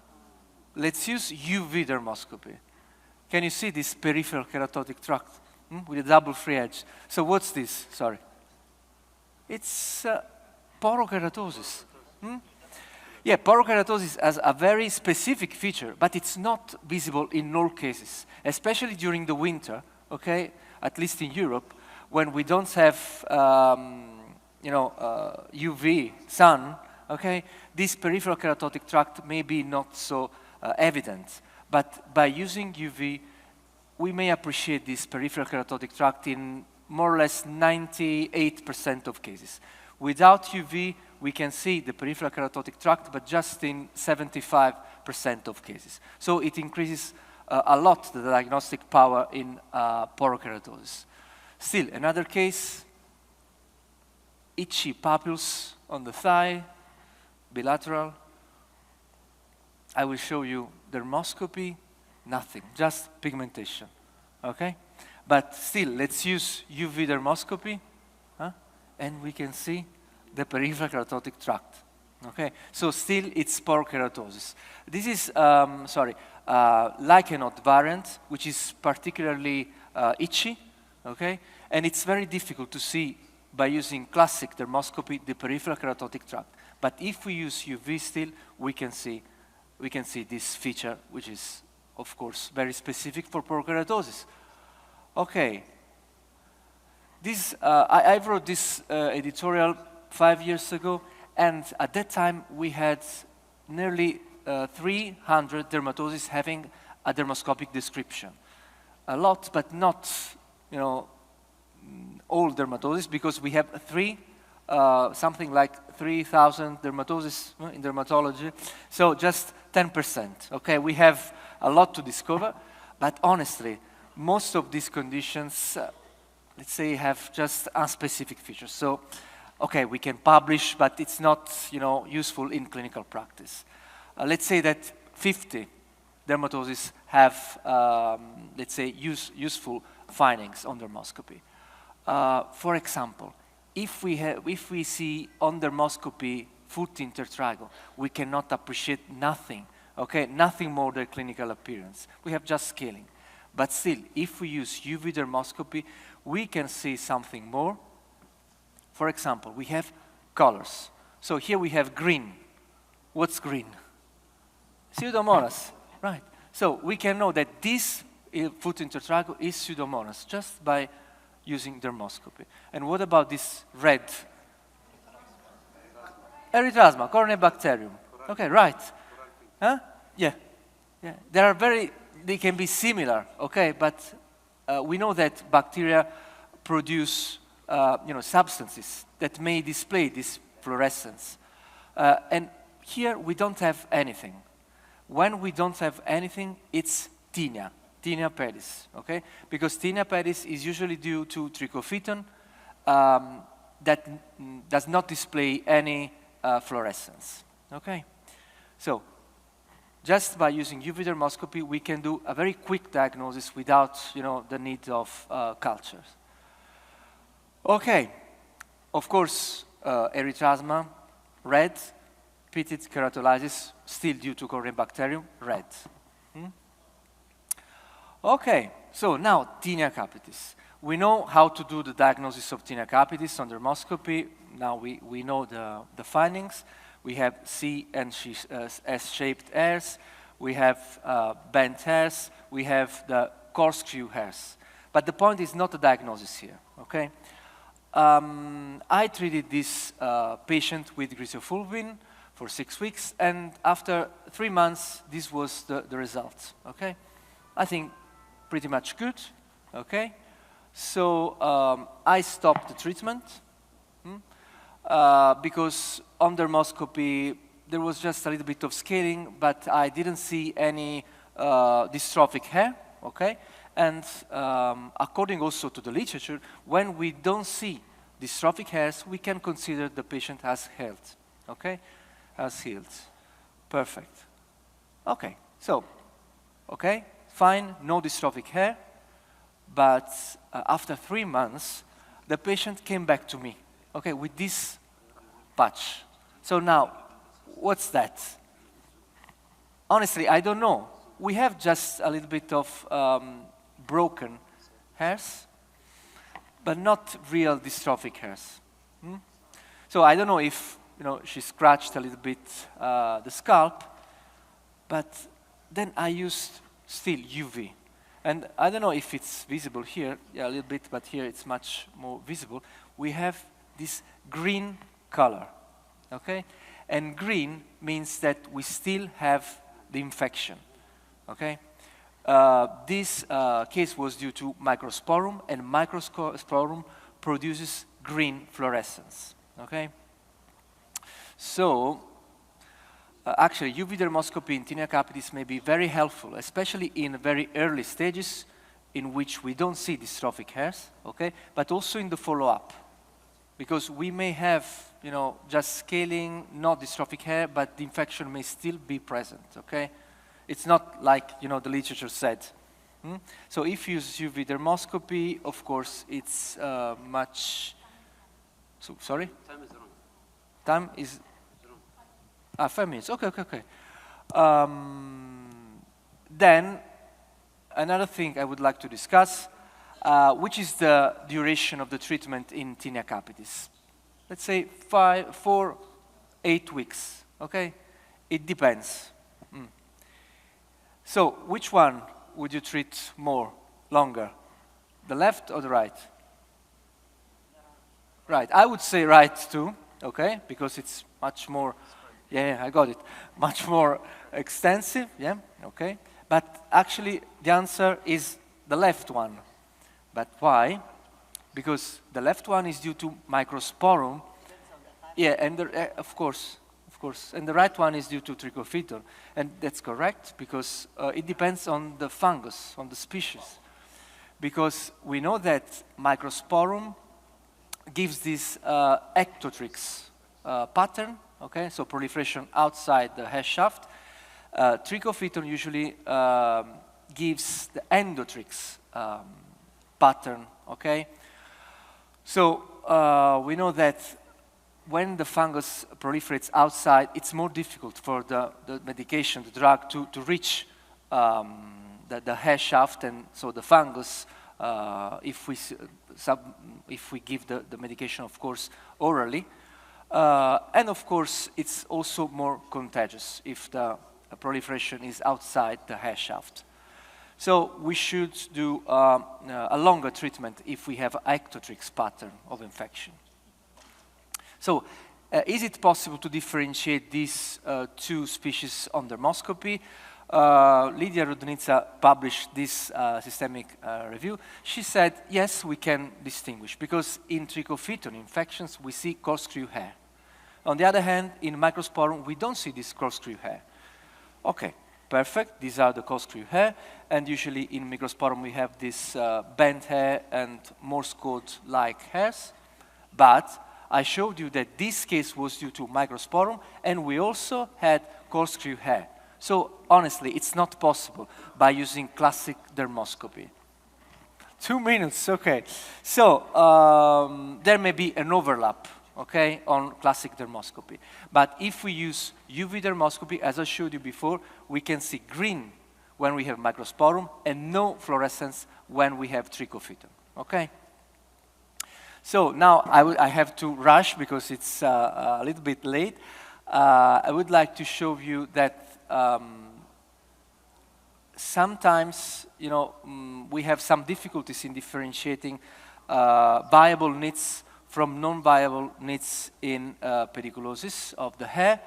F: Let's use UV dermoscopy. Can you see this peripheral keratotic tract with a double free edge? So what's this? Sorry. It's porokeratosis. Yeah, porokeratosis has a very specific feature, but it's not visible in all cases, especially during the winter, okay, at least in Europe, when we don't have, UV sun, okay, this peripheral keratotic tract may be not so evident. But by using UV, we may appreciate this peripheral keratotic tract in more or less 98% of cases. Without UV, we can see the peripheral keratotic tract, but just in 75% of cases. So it increases a lot the diagnostic power in porokeratosis. Still, another case, itchy papules on the thigh, bilateral. I will show you dermoscopy, nothing, just pigmentation, okay? But still, let's use UV dermoscopy, and we can see the peripheral keratotic tract, okay? So still, it's porokeratosis. This is, lichen variant, which is particularly itchy, okay? And it's very difficult to see by using classic dermoscopy the peripheral keratotic tract. But if we use UV still, we can see this feature, which is, of course, very specific for porokeratosis. Okay. This, I wrote this editorial 5 years ago, and at that time we had nearly 300 dermatoses having a dermoscopic description. A lot, but not, all dermatosis because we have something like 3,000 dermatoses in dermatology. So just 10%, okay? We have a lot to discover, but honestly, most of these conditions, let's say, have just unspecific features. So, okay, we can publish, but it's not, useful in clinical practice. Let's say that 50 dermatoses have, let's say, useful findings on dermoscopy. For example, if we see on dermoscopy foot intertrago, we cannot appreciate nothing, okay? Nothing more than clinical appearance. We have just scaling. But still, if we use UV dermoscopy, we can see something more. For example, we have colors. So here we have green. What's green? Pseudomonas, right. So we can know that this foot intertrago is Pseudomonas just by using dermoscopy. And what about this red? Erythrasma, Corynebacterium. Okay, right. Huh? Yeah. They can be similar, okay, but we know that bacteria produce, substances that may display this fluorescence. And here we don't have anything. When we don't have anything, it's tinea pedis, okay? Because tinea pedis is usually due to trichophyton that does not display any fluorescence, okay? So, just by using UV dermoscopy, we can do a very quick diagnosis without, the need of cultures. Okay, of course, erythrasma, red, pitted keratolysis, still due to Corynebacterium, red. Okay, so now tinea capitis. We know how to do the diagnosis of tinea capitis on dermoscopy. Now we know the findings. We have C and S-shaped hairs. We have bent hairs. We have the corkscrew hairs. But the point is not the diagnosis here, okay? I treated this patient with grisofulvin for 6 weeks, and after 3 months, this was the result, okay? I think pretty much good, okay? So I stopped the treatment because on dermoscopy, there was just a little bit of scaling, but I didn't see any dystrophic hair, okay? And according also to the literature, when we don't see dystrophic hairs, we can consider the patient has healed, okay? Has healed. Perfect. Okay, so, okay, fine, no dystrophic hair, but after 3 months, the patient came back to me, okay, with this patch. So now, what's that? Honestly, I don't know. We have just a little bit of broken hairs, but not real dystrophic hairs. So I don't know if, she scratched a little bit the scalp, but then I used still UV. And I don't know if it's visible here, yeah, a little bit, but here it's much more visible. We have this green color, okay? And green means that we still have the infection, okay? This case was due to microsporum, and microsporum produces green fluorescence, okay? So, actually, UV dermoscopy in tinea capitis may be very helpful, especially in very early stages in which we don't see dystrophic hairs, okay? But also in the follow-up, because we may have, just scaling, not dystrophic hair, but the infection may still be present, okay? It's not like, the literature said. So if you use UV dermoscopy, of course, it's much... So, sorry?
A: Time is wrong.
F: Time is... 5 minutes, okay. Then, another thing I would like to discuss, which is the duration of the treatment in tinea capitis. Let's say 4, 8 weeks, okay? It depends. So, which one would you treat more, longer? The left or the right? Right, I would say right too, okay? Because it's much more, yeah, I got it. Much more extensive, yeah, okay? But actually, the answer is the left one. But why? because the left one is due to microsporum. Yeah, and of course, and the right one is due to trichophyton, and that's correct because it depends on the fungus, on the species, because we know that microsporum gives this ectotrix pattern, okay, so proliferation outside the hair shaft. Trichophyton usually gives the endotrix pattern, okay? So we know that when the fungus proliferates outside, it's more difficult for the medication, the drug, to reach the hair shaft, and so the fungus, if we give the medication, of course, orally, and of course, it's also more contagious if the proliferation is outside the hair shaft. So we should do a longer treatment if we have ectotrix pattern of infection. So is it possible to differentiate these two species on dermoscopy? Lydia Rudnica published this systemic review. She said, yes, we can distinguish, because in trichophyton infections, we see corkscrew hair. On the other hand, in microsporum, we don't see this corkscrew hair. Okay, perfect. These are the corkscrew hair, and usually in microsporum, we have this bent hair and Morse code-like hairs. But I showed you that this case was due to microsporum, and we also had corkscrew hair. So honestly, it's not possible by using classic dermoscopy. 2 minutes, okay. So there may be an overlap, okay, on classic dermoscopy. But if we use UV dermoscopy, as I showed you before, we can see green when we have microsporum and no fluorescence when we have trichophyton, okay? So now I have to rush because it's a little bit late. I would like to show you that sometimes, you know, we have some difficulties in differentiating viable nits from non-viable nits in pediculosis of the hair.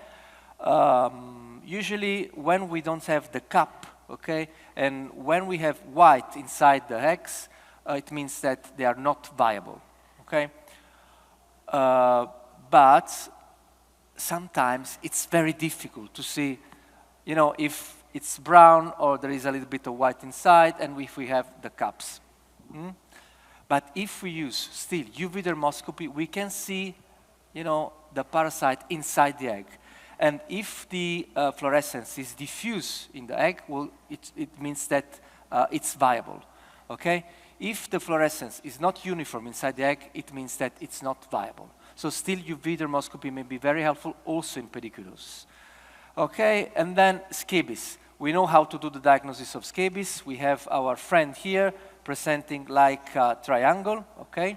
F: Usually when we don't have the cup, okay, and when we have white inside the eggs, it means that they are not viable. Okay, but sometimes it's very difficult to see, you know, if it's brown or there is a little bit of white inside, and if we have the cups. But if we use still UV dermoscopy, we can see, you know, the parasite inside the egg. And if the fluorescence is diffuse in the egg, well, it means that it's viable. Okay. If the fluorescence is not uniform inside the egg, it means that it's not viable. So still UV dermoscopy may be very helpful also in pediculosis. Okay, and then scabies. We know how to do the diagnosis of scabies. We have our friend here presenting like a triangle, okay,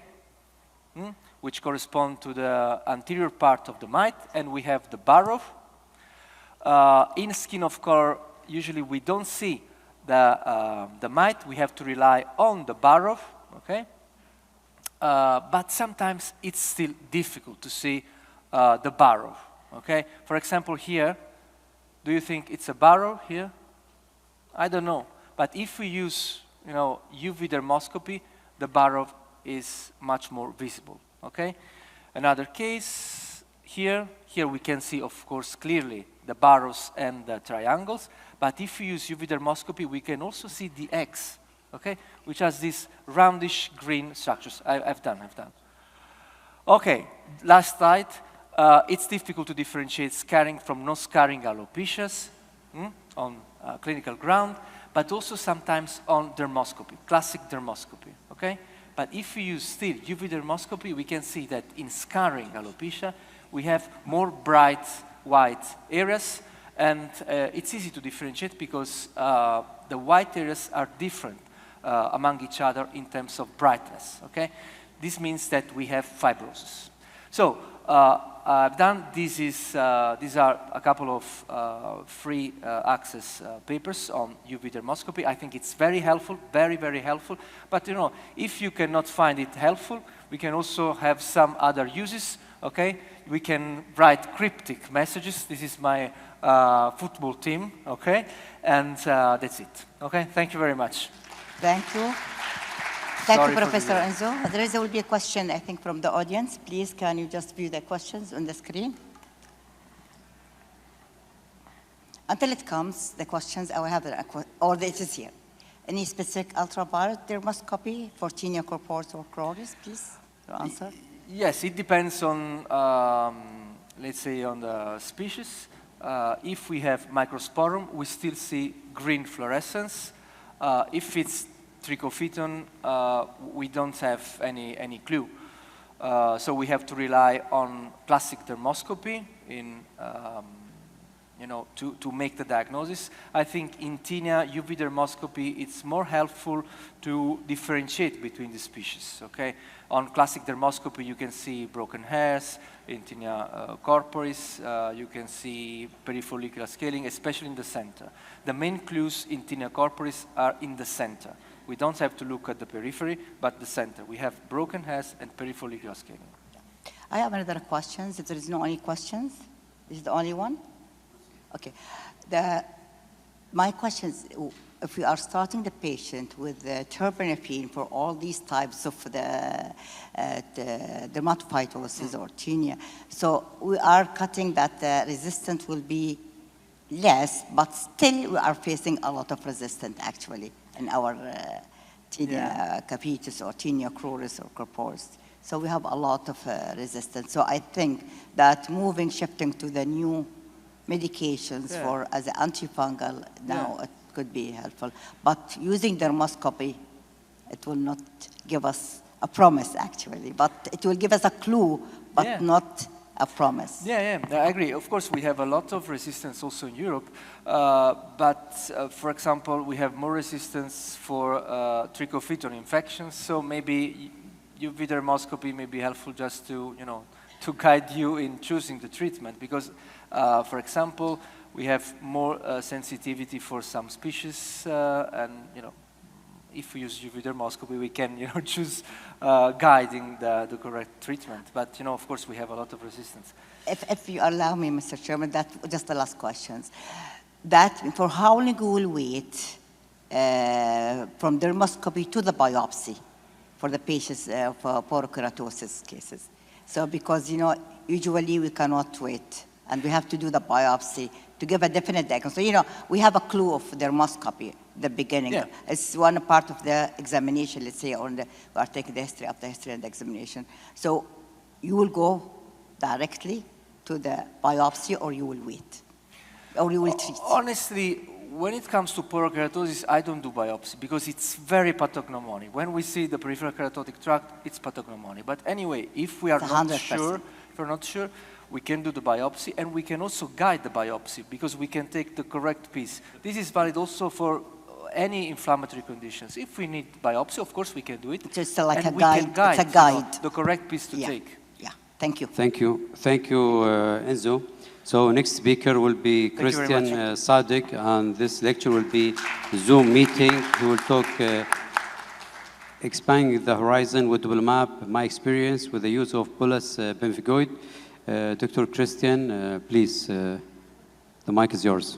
F: which correspond to the anterior part of the mite, and we have the burrow. In skin of color, usually we don't see the mite, we have to rely on the burrow, okay? But sometimes it's still difficult to see the burrow, okay? For example, here, do you think it's a burrow here? I don't know. But if we use, you know, UV dermoscopy, the burrow is much more visible, okay? Another case here we can see, of course, clearly the burrows and the triangles. But if we use UV dermoscopy, we can also see the eggs, okay, which has these roundish green structures. I've done. Okay, last slide. It's difficult to differentiate scarring from non-scarring alopecias on clinical ground, but also sometimes on dermoscopy, classic dermoscopy, okay? But if we use still UV dermoscopy, we can see that in scarring alopecia, we have more bright white areas, and it's easy to differentiate because the white areas are different among each other in terms of brightness, okay? This means that we have fibrosis. So I've done, these are a couple of free access papers on UV dermoscopy. I think it's very helpful, very, very helpful. But you know, if you cannot find it helpful, we can also have some other uses, okay? We can write cryptic messages. This is my football team, okay? And that's it, okay? Thank you very much.
E: Thank you. Thank
F: Sorry
E: you,
F: for the
E: Professor
F: delay.
E: Enzo. There will be a question, I think, from the audience. Please, can you just view the questions on the screen? Until it comes, the questions, I will have or it is here. Any specific ultraviolet dermoscopy for tinea corporis or chloris, please, to answer?
F: Yes, it depends on, let's say, on the species. If we have microsporum, we still see green fluorescence. If it's trichophyton, we don't have any clue. So we have to rely on classic dermoscopy in, to make the diagnosis. I think in tinea, UV dermoscopy, it's more helpful to differentiate between the species, okay? On classic dermoscopy, you can see broken hairs. In tinea corporis, you can see perifollicular scaling, especially in the center. The main clues in tinea corporis are in the center. We don't have to look at the periphery, but the center. We have broken hairs and perifollicular scaling.
E: I have another question. If there is no any questions, this is the only one? Okay. My question is, if we are starting the patient with the terbinafine for all these types of the dermatophytosis or tinea, so we are cutting that the resistance will be less, but still we are facing a lot of resistance actually in our tinea capitis or tinea cruris or corporis. So we have a lot of resistance. So I think that shifting to the new medications for as an antifungal now it could be helpful. But using dermoscopy, it will not give us a promise actually, but it will give us a clue, but not a promise.
F: Yeah, I agree. Of course, we have a lot of resistance also in Europe, but for example, we have more resistance for trichophyton infections, so maybe UV dermoscopy may be helpful just to, to guide you in choosing the treatment, because, for example, we have more sensitivity for some species, and, if we use UV dermoscopy, we can, choose guiding the correct treatment. But, of course, we have a lot of resistance.
E: If you allow me, Mr. Chairman, that just the last questions. That for how long we will wait from dermoscopy to the biopsy for the patients for porokeratosis cases? So because, usually we cannot wait, and we have to do the biopsy to give a definite diagnosis. So, we have a clue of dermoscopy the beginning. Yeah. It's one part of the examination, let's say, we are taking the history of the history and the examination. So you will go directly to the biopsy, or you will wait, or you will treat?
F: Honestly, when it comes to porokeratosis, I don't do biopsy because it's very pathognomonic. When we see the peripheral keratotic tract, it's pathognomonic. But anyway, if we are not sure, we can do the biopsy, and we can also guide the biopsy because we can take the correct piece. This is valid also for any inflammatory conditions. If we need biopsy, of course we can do it.
E: Just like
F: and
E: a guide.
F: It's
E: a guide.
F: The correct piece to take.
E: Yeah. Thank you.
A: Thank you. Thank you, Enzo. So next speaker will be Christian Sadiq, and this lecture will be Zoom meeting. He will talk expanding the horizon with Dupilumab, my experience with the use of bullous pemphigoid. Dr. Christian, please, the mic is yours.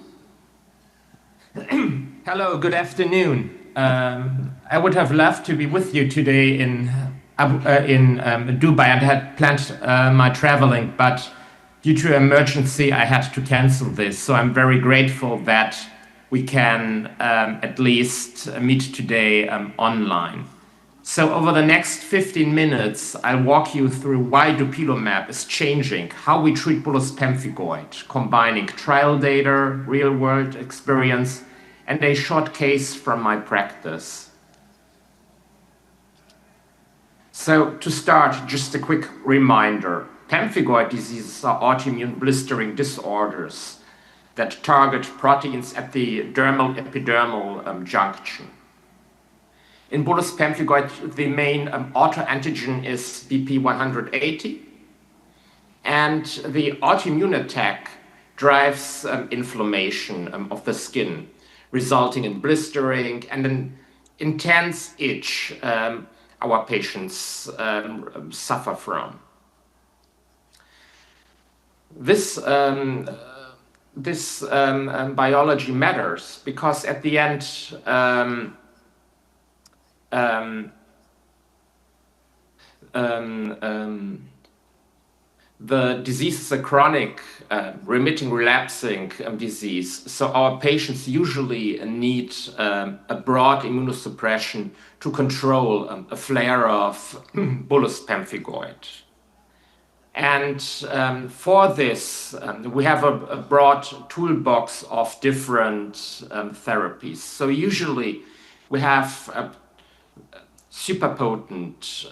G: Hello, good afternoon. I would have loved to be with you today in Dubai. I had planned my traveling, but due to emergency, I had to cancel this. So I'm very grateful that we can at least meet today online. So over the next 15 minutes, I'll walk you through why Dupilumab is changing how we treat bullous pemphigoid, combining trial data, real-world experience, and a short case from my practice. So to start, just a quick reminder. Pemphigoid diseases are autoimmune blistering disorders that target proteins at the dermal-epidermal junction. In bullous pemphigoid, the main autoantigen is BP180, and the autoimmune attack drives inflammation of the skin, resulting in blistering and an intense itch our patients suffer from. This biology matters because at the end, the disease is a chronic, remitting, relapsing disease. So our patients usually need a broad immunosuppression to control a flare of bullous pemphigoid. And for this, we have a broad toolbox of different therapies. So usually we have super potent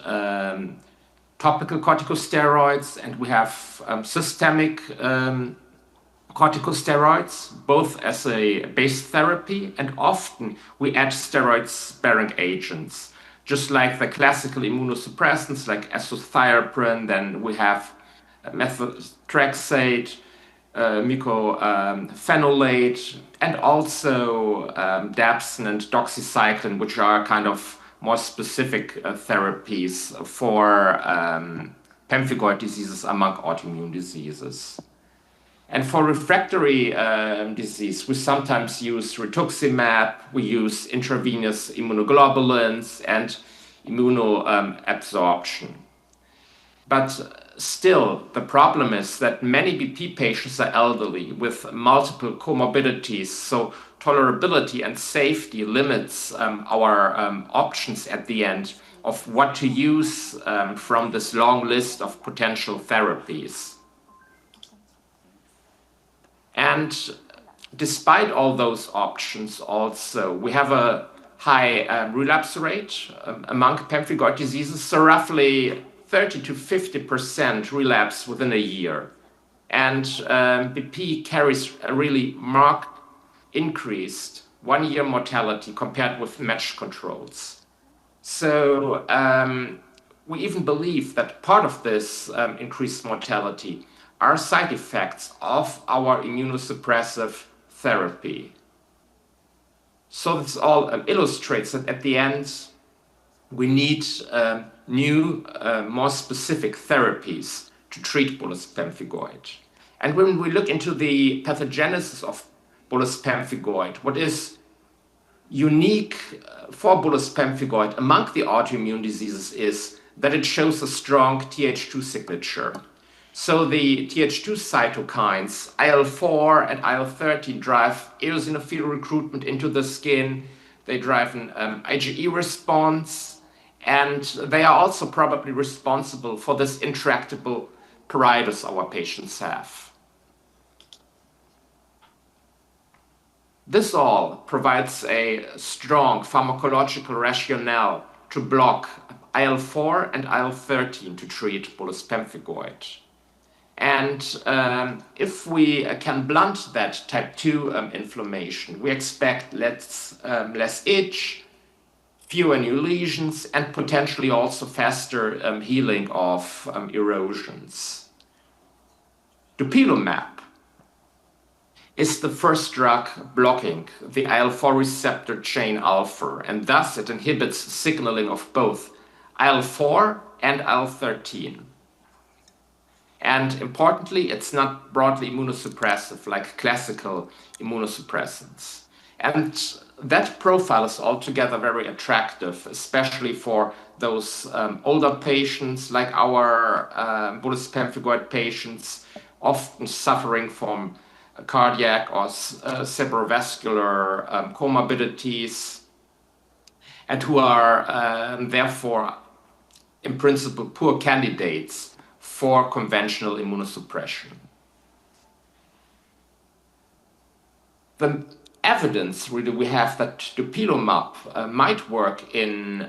G: topical corticosteroids, and we have systemic corticosteroids, both as a base therapy, and often we add steroid-sparing agents. Just like the classical immunosuppressants like azathioprine, then we have methotrexate, mycophenolate, and also dapsone and doxycycline, which are kind of more specific therapies for pemphigoid diseases among autoimmune diseases. And for refractory disease, we sometimes use rituximab, we use intravenous immunoglobulins and immunoabsorption. But still, the problem is that many BP patients are elderly with multiple comorbidities, so tolerability and safety limits our options at the end of what to use from this long list of potential therapies. And despite all those options also, we have a high relapse rate among pemphigoid diseases, so roughly 30 to 50% relapse within a year. And BP carries a really marked increased one-year mortality compared with matched controls. So we even believe that part of this increased mortality are side effects of our immunosuppressive therapy. So this all illustrates that at the end, we need new, more specific therapies to treat bullous pemphigoid. And when we look into the pathogenesis of bullous pemphigoid, what is unique for bullous pemphigoid among the autoimmune diseases is that it shows a strong Th2 signature. So the Th2 cytokines, IL-4 and IL-13, drive eosinophil recruitment into the skin. They drive an IgE response, and they are also probably responsible for this intractable pruritus our patients have. This all provides a strong pharmacological rationale to block IL-4 and IL-13 to treat bullous pemphigoid. And if we can blunt that type 2 inflammation, we expect less itch, fewer new lesions, and potentially also faster healing of erosions. Dupilumab is the first drug blocking the IL-4 receptor chain alpha, and thus it inhibits signaling of both IL-4 and IL-13. And importantly, it's not broadly immunosuppressive like classical immunosuppressants. And that profile is altogether very attractive, especially for those older patients like our bullous pemphigoid patients, often suffering from cardiac or cerebrovascular comorbidities, and who are therefore, in principle, poor candidates for conventional immunosuppression. The evidence really we have that dupilumab might work in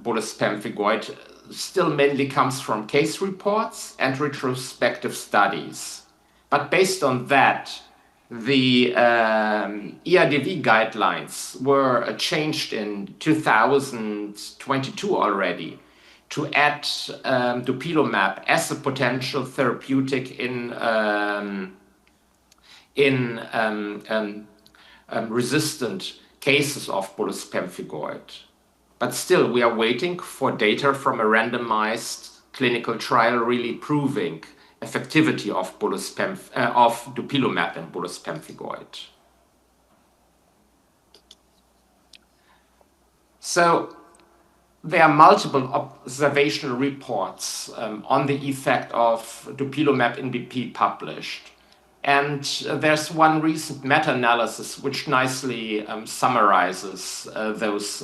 G: bullous pemphigoid still mainly comes from case reports and retrospective studies. But based on that, the ERDV guidelines were changed in 2022 already to add dupilumab as a potential therapeutic in resistant cases of bullous pemphigoid. But still, we are waiting for data from a randomized clinical trial really proving effectivity of dupilumab in bullous pemphigoid. So there are multiple observational reports on the effect of dupilumab in BP published. And there's one recent meta-analysis which nicely summarizes those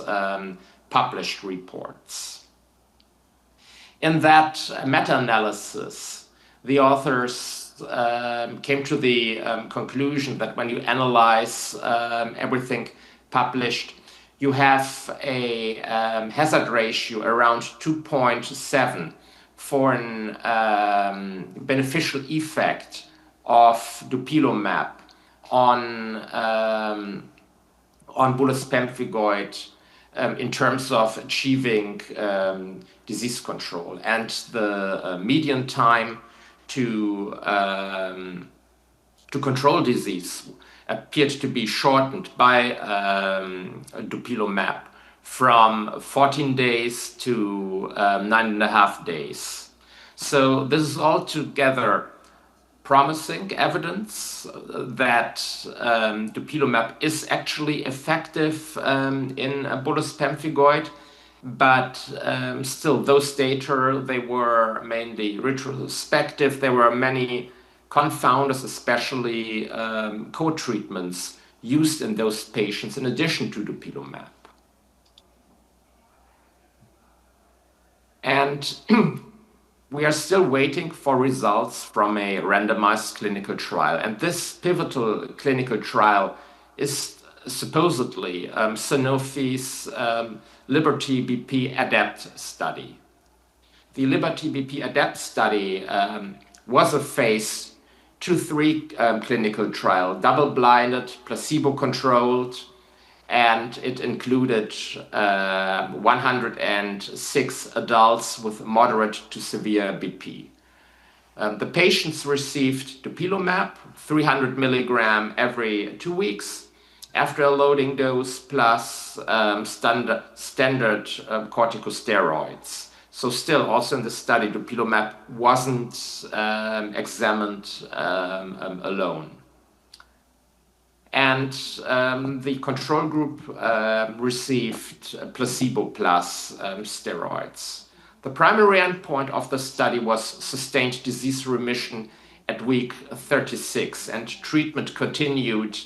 G: published reports. In that meta-analysis, the authors came to the conclusion that when you analyze everything published, you have a hazard ratio around 2.7 for an beneficial effect of dupilumab on bullous pemphigoid in terms of achieving disease control. And the median time to control disease appeared to be shortened by dupilumab from 14 days to 9.5 days. So this is altogether promising evidence that dupilumab is actually effective in bullous pemphigoid, but still those data, they were mainly retrospective. There were many confounders, especially co-treatments used in those patients in addition to dupilumab. And we are still waiting for results from a randomized clinical trial. And this pivotal clinical trial is supposedly Sanofi's Liberty BP ADAPT study. The Liberty BP ADAPT study was a phase 2-3 clinical trial, double-blinded, placebo-controlled, and it included 106 adults with moderate to severe BP. The patients received dupilumab, 300 milligram every 2 weeks, after a loading dose plus standard corticosteroids. So still, also in the study, dupilumab wasn't examined alone. And the control group received placebo plus steroids. The primary endpoint of the study was sustained disease remission at week 36, and treatment continued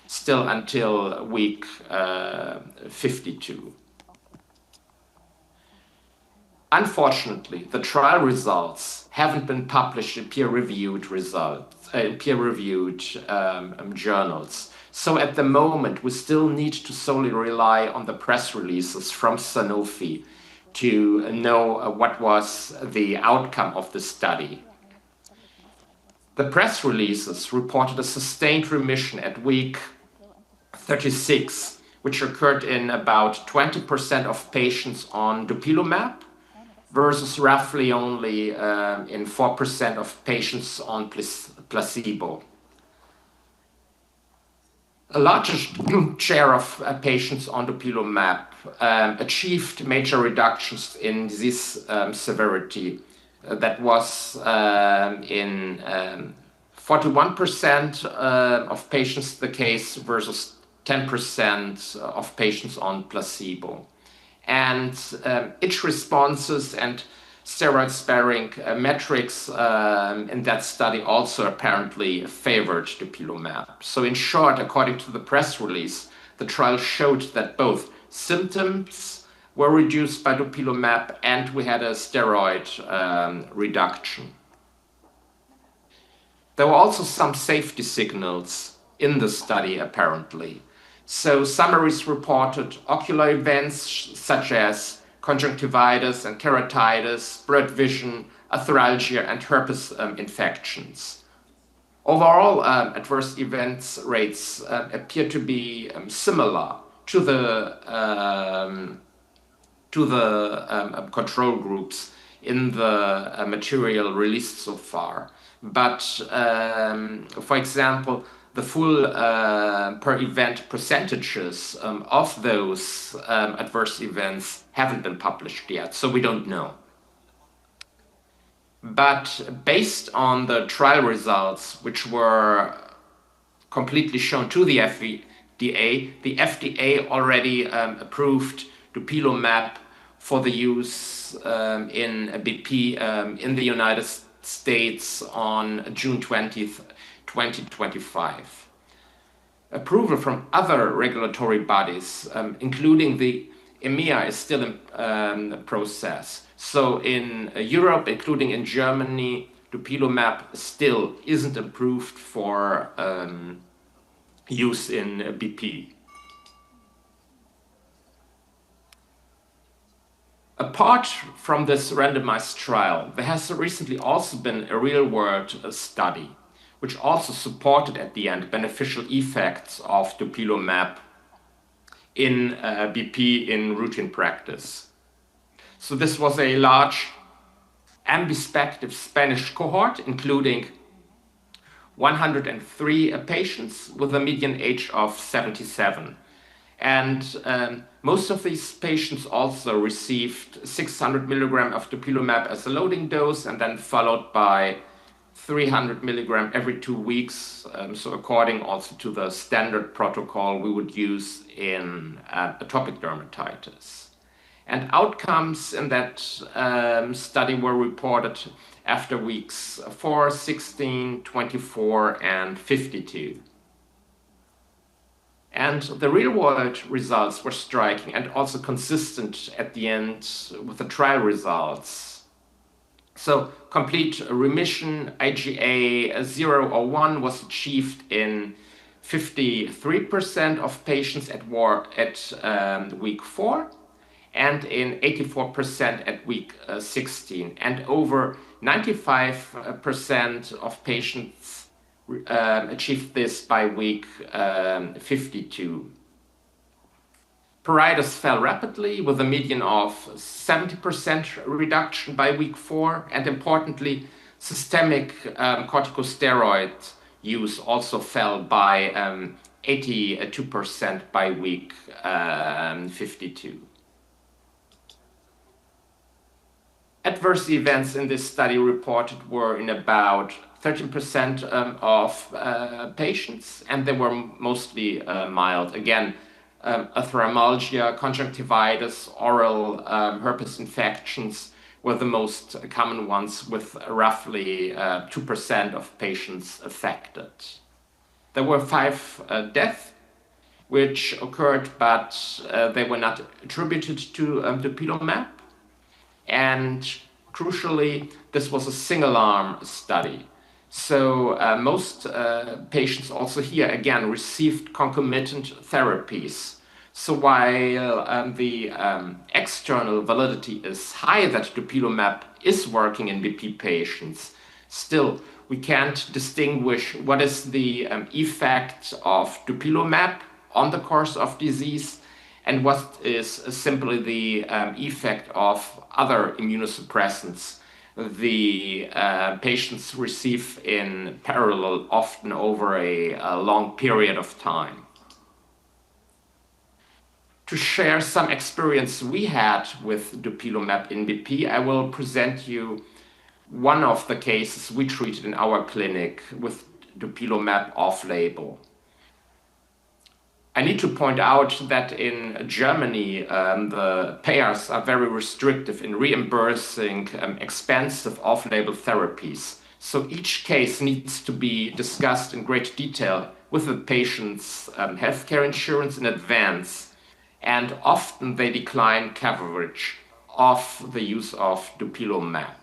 G: still until week 52. Unfortunately, the trial results haven't been published in peer-reviewed journals. So at the moment, we still need to solely rely on the press releases from Sanofi to know what was the outcome of the study. The press releases reported a sustained remission at week 36, which occurred in about 20% of patients on dupilumab, versus roughly only in 4% of patients on placebo. A larger share of patients on dupilumab achieved major reductions in disease severity. That was in 41% of patients the case versus 10% of patients on placebo. And itch responses and steroid-sparing metrics in that study also apparently favored dupilumab. So in short, according to the press release, the trial showed that both symptoms were reduced by dupilumab and we had a steroid reduction. There were also some safety signals in the study, apparently. So summaries reported ocular events such as conjunctivitis and keratitis, blurred vision, arthralgia, and herpes infections. Overall, adverse events rates appear to be similar to the control groups in the material released so far. But, for example, the full per event percentages of those adverse events haven't been published yet, so we don't know. But based on the trial results, which were completely shown to the FDA already approved dupilumab for the use in BP in the United States on June 20th, 2025. Approval from other regulatory bodies, including the EMEA, is still in process. So in Europe, including in Germany, dupilumab still isn't approved for use in BP. Apart from this randomized trial, there has recently also been a real-world study, which also supported at the end beneficial effects of dupilumab in BP in routine practice. So this was a large ambidextrous Spanish cohort, including 103 patients with a median age of 77. And most of these patients also received 600 milligram of dupilumab as a loading dose, and then followed by 300 milligram every 2 weeks, so according also to the standard protocol we would use in atopic dermatitis. And outcomes in that study were reported after weeks 4, 16, 24, and 52. And the real-world results were striking and also consistent at the end with the trial results. So complete remission, IGA 0 or 1, was achieved in 53% of patients at week 4, and in 84% at week 16. And over 95% of patients achieved this by week 52. Pruritus fell rapidly with a median of 70% reduction by week 4, and importantly, systemic corticosteroid use also fell by 82% by week 52. Adverse events in this study reported were in about 13% of patients, and they were mostly mild. Again, ophthalmalgia, conjunctivitis, oral herpes infections were the most common ones, with roughly 2% of patients affected. There were 5 deaths which occurred, but they were not attributed to dupilumab. And crucially, this was a single-arm study. So most patients also here, again, received concomitant therapies. So while the external validity is high that dupilumab is working in BP patients, still we can't distinguish what is the effect of dupilumab on the course of disease and what is simply the effect of other immunosuppressants the patients receive in parallel, often over a long period of time. To share some experience we had with dupilumab in BP, I will present you one of the cases we treated in our clinic with dupilumab off-label. I need to point out that in Germany, the payers are very restrictive in reimbursing expensive off-label therapies. So each case needs to be discussed in great detail with the patient's healthcare insurance in advance, and often they decline coverage of the use of dupilumab.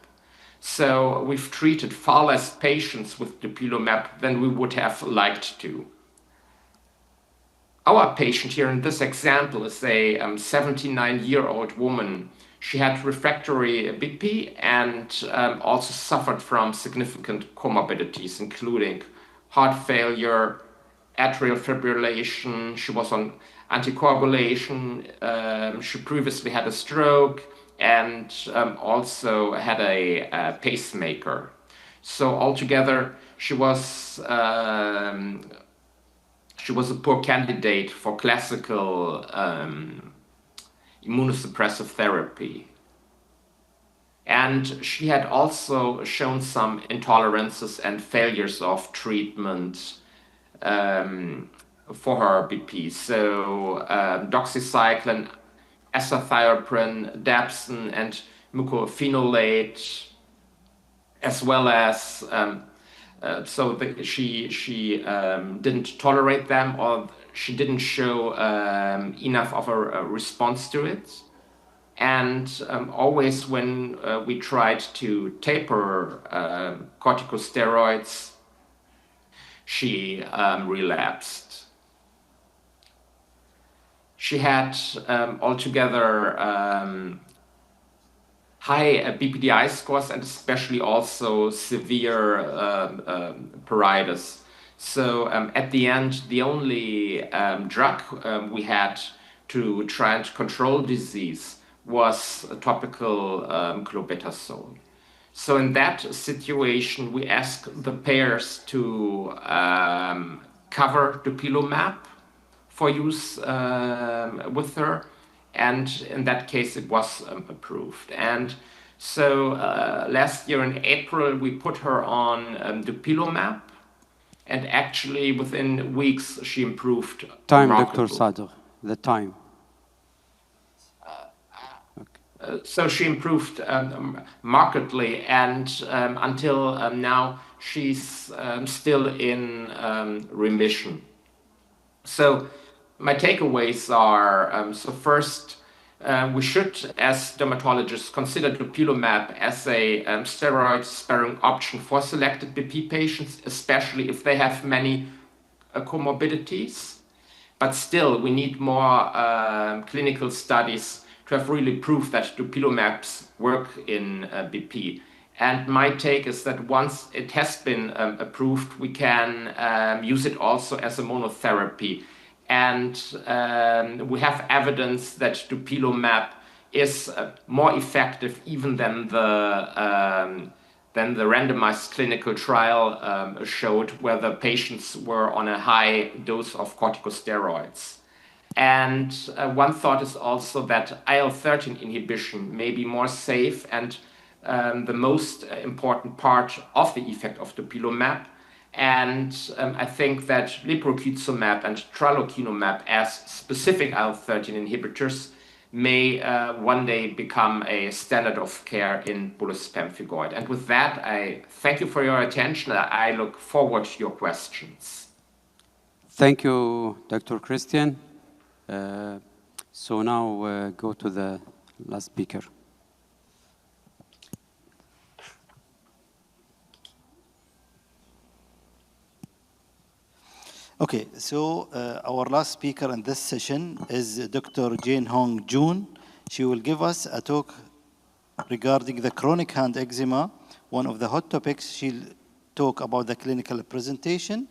G: So we've treated far less patients with dupilumab than we would have liked to. Our patient here in this example is a 79-year-old woman. She had refractory BP and also suffered from significant comorbidities, including heart failure, atrial fibrillation. She was on anticoagulation. She previously had a stroke and also had a pacemaker. So altogether, she was a poor candidate for classical immunosuppressive therapy. And she had also shown some intolerances and failures of treatment for her BP. So doxycycline, azathioprine, dapsone, and mycophenolate, as well as she didn't tolerate them, or she didn't show enough of a response to it. And always when we tried to taper corticosteroids, she relapsed. She had altogether high BPDI scores and especially also severe pruritus. So at the end, the only drug we had to try and control disease was a topical clobetasol. So in that situation, we asked the payers to cover dupilumab for use with her, and in that case it was approved. And so last year in April we put her on dupilumab, and actually within weeks she improved.
A: Time, Dr. Sadr, the time.
G: So she improved markedly, and until now she's still in remission. So my takeaways are, so first, we should, as dermatologists, consider dupilumab as a steroid-sparing option for selected BP patients, especially if they have many comorbidities. But still, we need more clinical studies to have really proof that dupilumabs work in BP. And my take is that once it has been approved, we can use it also as a monotherapy. And we have evidence that dupilumab is more effective even than the randomized clinical trial showed, where the patients were on a high dose of corticosteroids. And one thought is also that IL-13 inhibition may be more safe and the most important part of the effect of dupilumab. And I think that lebrikizumab and tralokinumab as specific IL-13 inhibitors may one day become a standard of care in bullous pemphigoid. And with that, I thank you for your attention. I look forward to your questions.
A: Thank you, Dr. Christian. So now go to the last speaker.
C: Okay, so our last speaker in this session is Dr. Jane Hong Jun. She will give us a talk regarding the chronic hand eczema, one of the hot topics. She'll talk about the clinical presentation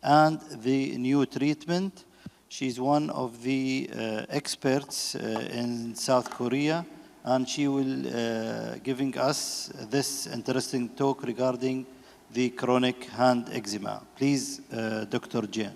C: and the new treatment. She's one of the experts in South Korea, and she will giving us this interesting talk regarding the chronic hand eczema. Please, Dr. Jane.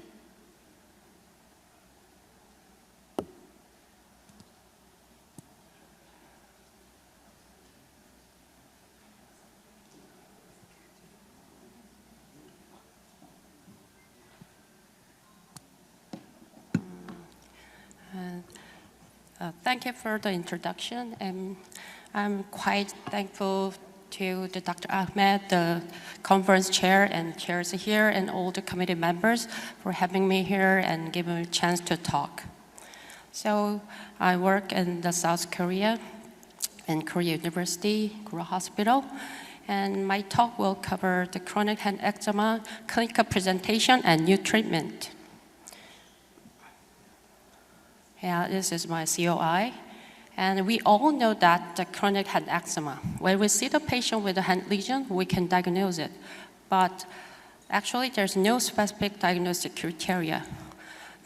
H: Thank you for the introduction. I'm quite thankful to the Dr. Ahmed, the conference chair and chairs here, and all the committee members for having me here and giving me a chance to talk. So I work in the South Korea, in Korea University, Korea Hospital, and my talk will cover the chronic hand eczema, clinical presentation, and new treatment. Yeah, this is my COI. And we all know that the chronic hand eczema, when we see the patient with a hand lesion, we can diagnose it. But actually, there's no specific diagnostic criteria.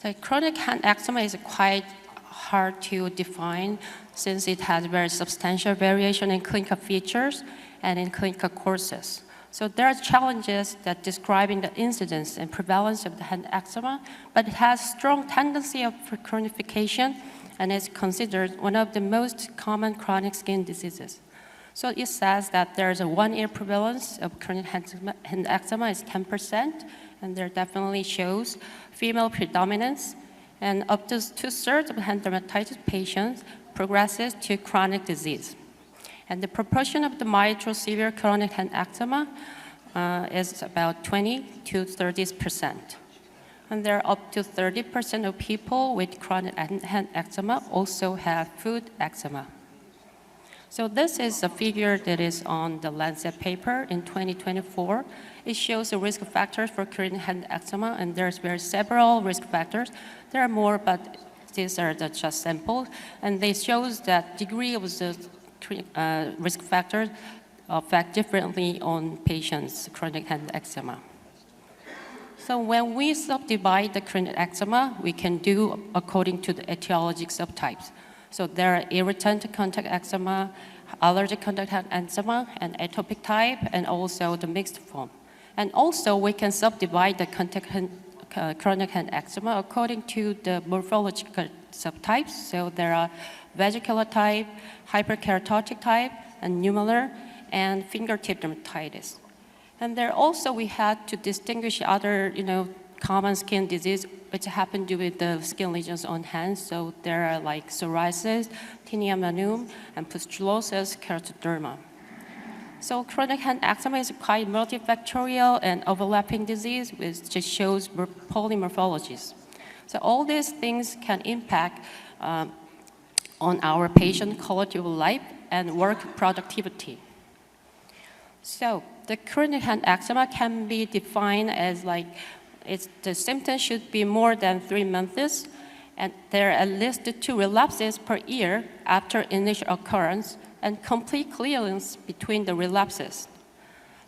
H: The chronic hand eczema is quite hard to define since it has very substantial variation in clinical features and in clinical courses. So there are challenges that describing the incidence and prevalence of the hand eczema, but it has strong tendency of chronification and is considered one of the most common chronic skin diseases. So it says that there is a 1-year prevalence of chronic hand eczema is 10%, and there definitely shows female predominance, and up to 2/3 of hand dermatitis patients progresses to chronic disease. And the proportion of the mild to severe chronic hand eczema is about 20 to 30%. And there are up to 30% of people with chronic hand eczema also have food eczema. So this is a figure that is on the Lancet paper in 2024. It shows the risk factors for chronic hand eczema, and there's several risk factors. There are more, but these are just samples, and they shows that degree of the risk factors affect differently on patients' chronic hand eczema. So when we subdivide the chronic eczema, we can do according to the etiologic subtypes. So there are irritant contact eczema, allergic contact eczema, and atopic type, and also the mixed form. And also we can subdivide the chronic hand eczema according to the morphological subtypes. So there are vesicular type, hyperkeratotic type, and nummular, and fingertip dermatitis. And there also we had to distinguish other, common skin disease which happen due with the skin lesions on hands. So there are like psoriasis, tinea malum, and pustulosis keratoderma. So chronic hand eczema is quite multifactorial and overlapping disease, which just shows polymorphologies. So all these things can impact on our patient quality of life and work productivity. So the chronic hand eczema can be defined as the symptoms should be more than 3 months, and there are at least 2 relapses per year after initial occurrence, and complete clearance between the relapses.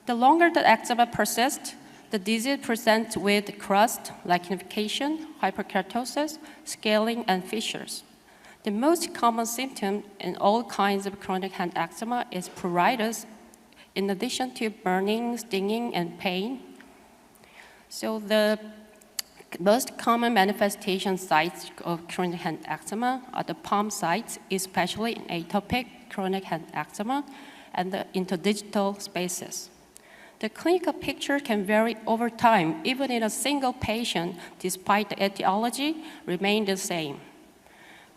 H: The longer the eczema persists, the disease presents with crust, lichenification, hyperkeratosis, scaling, and fissures. The most common symptom in all kinds of chronic hand eczema is pruritus, in addition to burning, stinging, and pain. So the most common manifestation sites of chronic hand eczema are the palm sites, especially in atopic chronic hand eczema, and the interdigital spaces. The clinical picture can vary over time, even in a single patient, despite the etiology remain the same.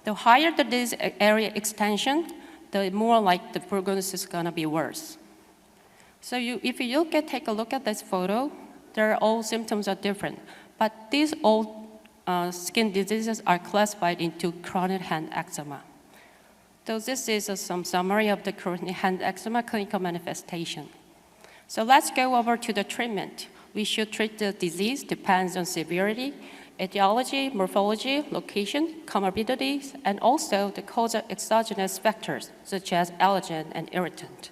H: The higher the disease area extension, the more like the prognosis is gonna be worse. So if you take a look at this photo, all symptoms are different, but these all skin diseases are classified into chronic hand eczema. So this is some summary of the chronic hand eczema clinical manifestation. So let's go over to the treatment. We should treat the disease, depends on severity, etiology, morphology, location, comorbidities, and also the causal exogenous factors, such as allergen and irritant.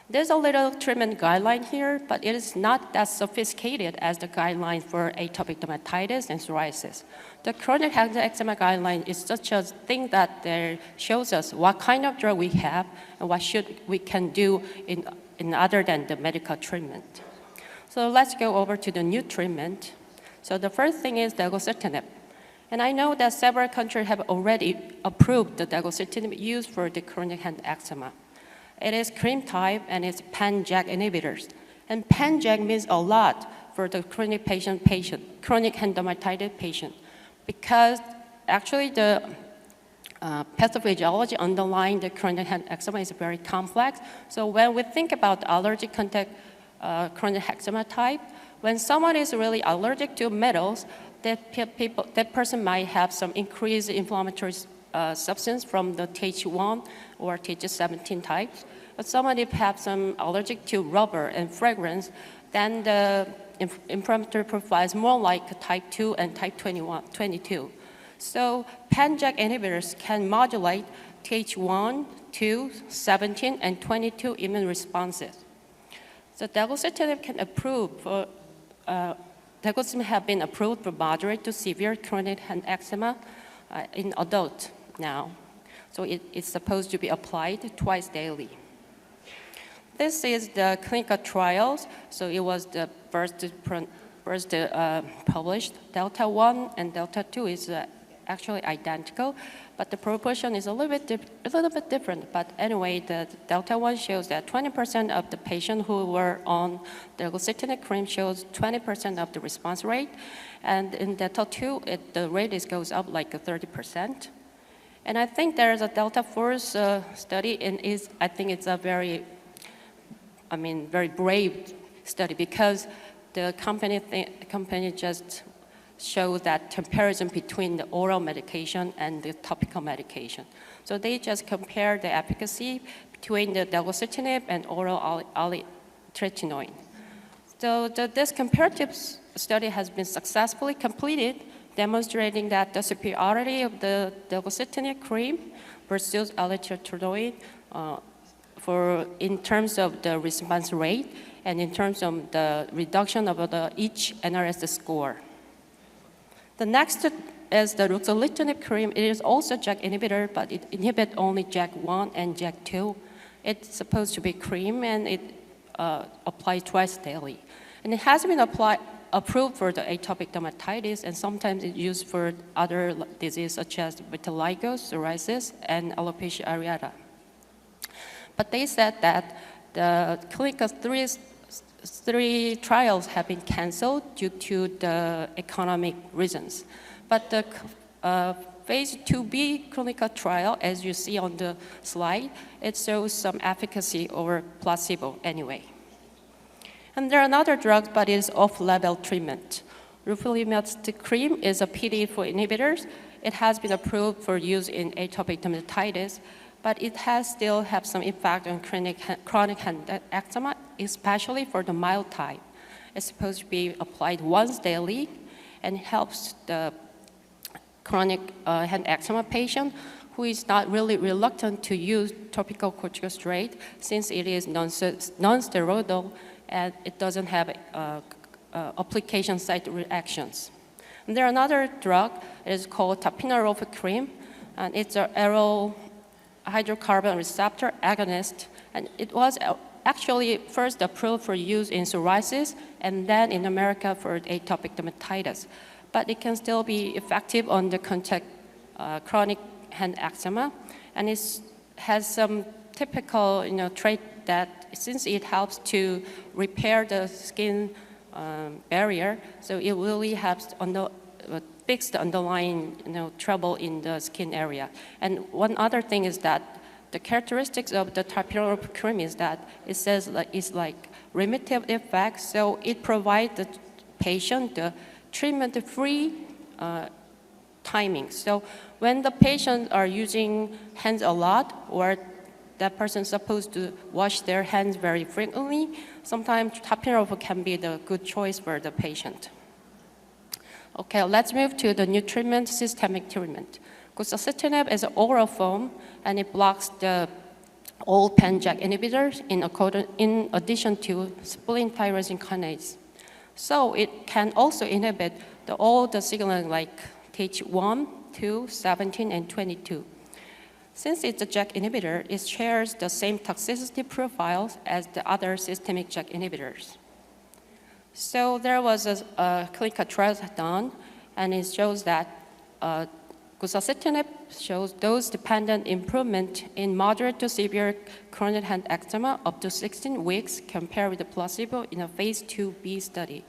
H: There's a little treatment guideline here, but it is not that sophisticated as the guideline for atopic dermatitis and psoriasis. The chronic hand eczema guideline is such a thing that shows us what kind of drug we have and what we can do in other than the medical treatment. So let's go over to the new treatment. So the first thing is dagocertinib. And I know that several countries have already approved the dagocertinib used for the chronic hand eczema. It is cream type and it's pan-JAK inhibitors. And pan-JAK means a lot for the chronic hand dermatitis patient, because actually the pathophysiology underlying the chronic hand eczema is very complex. So when we think about allergic contact chronic eczema type, when someone is really allergic to metals, that person might have some increased inflammatory substance from the Th1 or Th17 types. But somebody have some allergic to rubber and fragrance, then the inflammatory profile is more like type 2 and type 22. So pan-JAK inhibitors can modulate Th1, 2, 17, and 22 immune responses. So dagocertinib have been approved for moderate to severe chronic hand eczema in adults now. So it's supposed to be applied twice daily. This is the clinical trials. So it was the first published. Delta 1 and Delta 2 is actually identical, but the proportion is a little bit different. But anyway, the Delta 1 shows that 20% of the patients who were on dagocertinib cream shows 20% of the response rate. And in Delta 2, the rate goes up like 30%. And I think there's a Delta Force study, and I think it's a very brave study, because the company just shows that comparison between the oral medication and the topical medication. So they just compare the efficacy between the delgocitinib and oral alitretinoin. So this comparative study has been successfully completed, demonstrating that the superiority of the delgocitinib cream versus alitretinoin in terms of the response rate and in terms of the reduction of each NRS score. The next is the ruxolitinib cream. It is also JAK inhibitor, but it inhibits only JAK1 and JAK2. It's supposed to be cream, and it applied twice daily. And it has been approved for the atopic dermatitis, and sometimes it's used for other diseases such as vitiligo, psoriasis, and alopecia areata. But they said that the clinical three trials have been canceled due to the economic reasons. But the phase 2B clinical trial, as you see on the slide, it shows some efficacy over placebo anyway. And there are other drugs, but it is off-label treatment. Roflumilast cream is a PDE4 inhibitor. It has been approved for use in atopic dermatitis, but it still has some impact on chronic hand eczema, especially for the mild type. It's supposed to be applied once daily and helps the chronic hand eczema patient who is not really reluctant to use topical corticosteroid, since it is non-steroidal and it doesn't have application site reactions. And there are another drug. It is called tapinarof cream, and it's an aryl hydrocarbon receptor agonist, and it was actually first approved for use in psoriasis and then in America for atopic dermatitis. But it can still be effective on the chronic hand eczema, and it has some typical trait that since it helps to repair the skin barrier, so it really helps fix the underlying trouble in the skin area. And one other thing is that the characteristics of the tapinarof cream is that it says it's like remittive effect, so it provides the patient the treatment-free timing. So when the patients are using hands a lot, or that person is supposed to wash their hands very frequently, sometimes tapinarof can be the good choice for the patient. Okay, let's move to the new treatment, systemic treatment. Guselkumab is an oral form, and it blocks the all pan-JAK inhibitors in addition to spleen tyrosine kinase. So it can also inhibit all the signaling like Th1, 2, 17, and 22. Since it's a JAK inhibitor, it shares the same toxicity profiles as the other systemic JAK inhibitors. So there was a clinical trial done, and it shows that guselkumab shows dose-dependent improvement in moderate to severe chronic hand eczema up to 16 weeks compared with the placebo in a phase 2B study.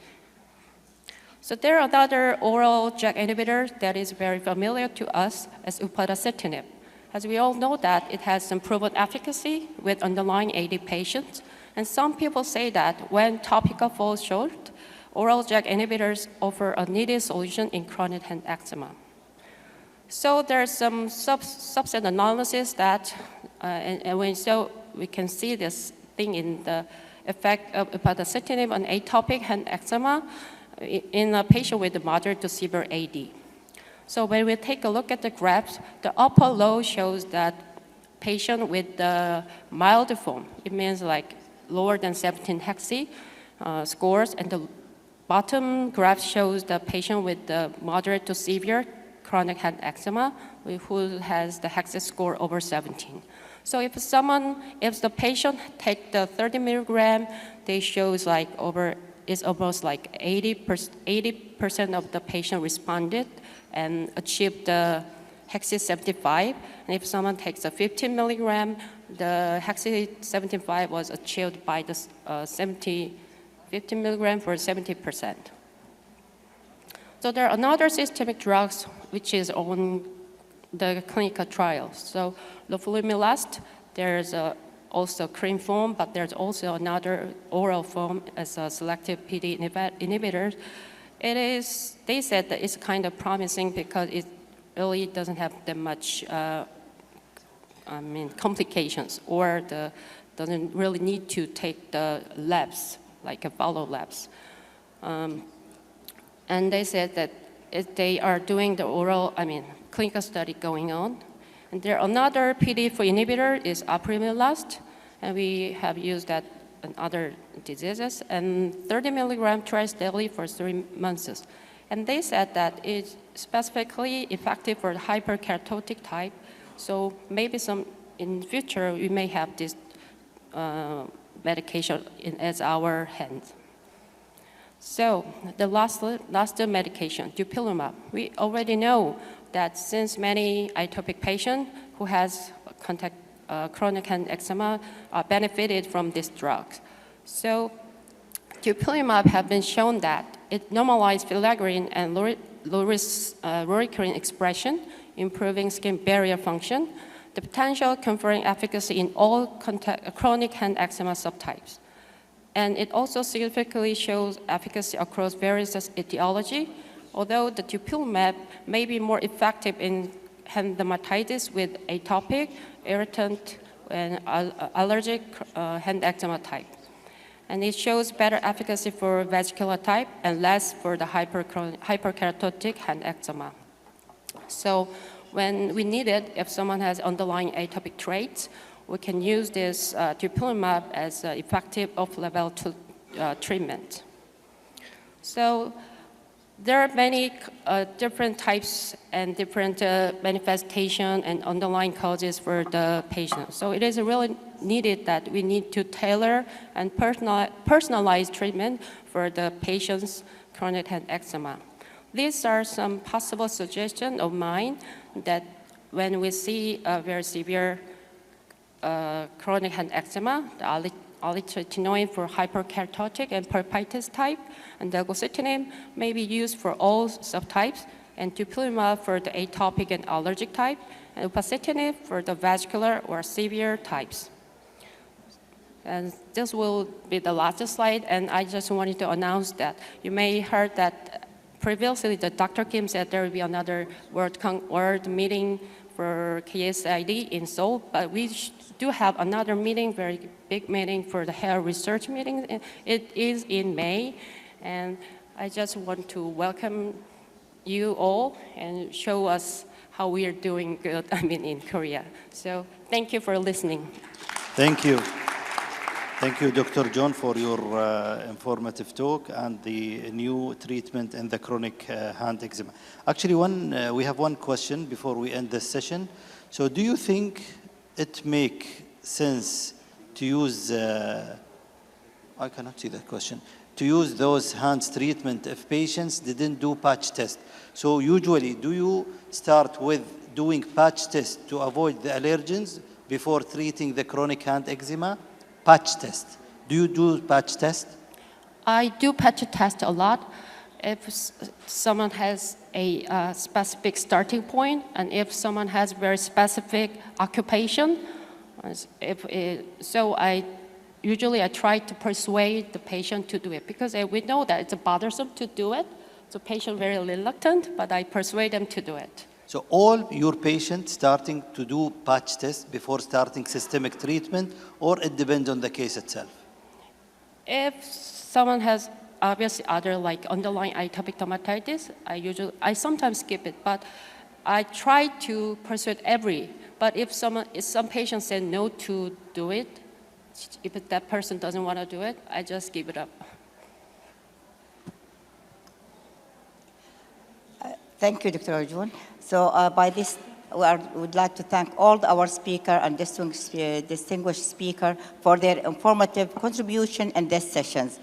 H: So there are other oral JAK inhibitors that is very familiar to us as upadacitinib. As we all know that it has some proven efficacy with underlying AD patients, and some people say that when topical falls short, oral JAK inhibitors offer a needed solution in chronic hand eczema. So there's some subset analysis that, we can see this thing in the effect of upadacitinib on atopic hand eczema in a patient with moderate to severe AD. So when we take a look at the graphs, the upper low shows that patient with the mild form, it means like lower than 17 hexi scores, and the bottom graph shows the patient with the moderate to severe chronic hand eczema who has the hex score over 17. So if the patient take the 30 milligram, they shows like it's almost like 80% of the patient responded and achieved the Hexi 75. And if someone takes a 15 milligram, the Hexi 75 was achieved by the 15 milligram for 70%. So there are another systemic drugs which is on the clinical trials. So lofulumilast, there's also cream form, but there's also another oral form as a selective PD inhibitor. They said that it's kind of promising because it really doesn't have that much complications, or doesn't really need to take the labs, like a follow labs. And they said that they are doing the clinical study going on. And there another PDE4 inhibitor is apremilast, and we have used that in other diseases, and 30 milligram twice daily for 3 months. And they said that it's specifically effective for the hyperkeratotic type. So maybe in future, we may have this medication as our hands. So the last medication, dupilumab. We already know that since many atopic patients who has chronic hand eczema benefited from this drug. So dupilumab have been shown that it normalizes filaggrin and loricrin expression, improving skin barrier function, the potential conferring efficacy in all chronic hand eczema subtypes. And it also significantly shows efficacy across various etiology, although the dupilumab may be more effective in hand dermatitis with atopic, irritant, and allergic hand eczema type. And it shows better efficacy for vascular type and less for the hyperkeratotic hand eczema. So when we need it, if someone has underlying atopic traits, we can use this dupilumab as an effective off-label treatment. So there are many different types and different manifestation and underlying causes for the patient. So it is really needed that we need to tailor and personalize treatment for the patient's chronic hand eczema. These are some possible suggestions of mine that when we see a very severe chronic hand eczema, the alitretinoin for hyperkeratotic and pulpitis type, and dagocetinib may be used for all subtypes, and dupilumab for the atopic and allergic type, and upadacitinib for the vascular or severe types. And this will be the last slide, and I just wanted to announce that you may heard that previously Dr. Kim said there will be another world meeting for KSID in Seoul, but we do have another meeting, very big meeting for the hair research meeting. It is in May, and I just want to welcome you all and show us how we are doing good, in Korea. So thank you for listening.
C: Thank you. Thank you, Dr. John, for your informative talk and the new treatment in the chronic hand eczema. Actually, we have one question before we end this session. So do you think it makes sense to use, I cannot see that question, to use those hands treatment if patients didn't do patch test? So usually, do you start with doing patch test to avoid the allergens before treating the chronic hand eczema? Patch test. Do you do patch test?
H: I do patch test a lot. If someone has a specific starting point, and if someone has very specific occupation, so I try to persuade the patient to do it, because we know that it's bothersome to do it. So patient very reluctant, but I persuade them to do it.
C: So all your patients starting to do patch test before starting systemic treatment, or it depends on the case itself?
H: If someone has obviously other like underlying atopic dermatitis, I sometimes skip it, but I try to persuade but if some patients say no to do it, if that person doesn't want to do it, I just give it up.
E: Thank you, Dr. Arjun. So by this, we would like to thank all our speakers and distinguished speakers for their informative contribution in these sessions.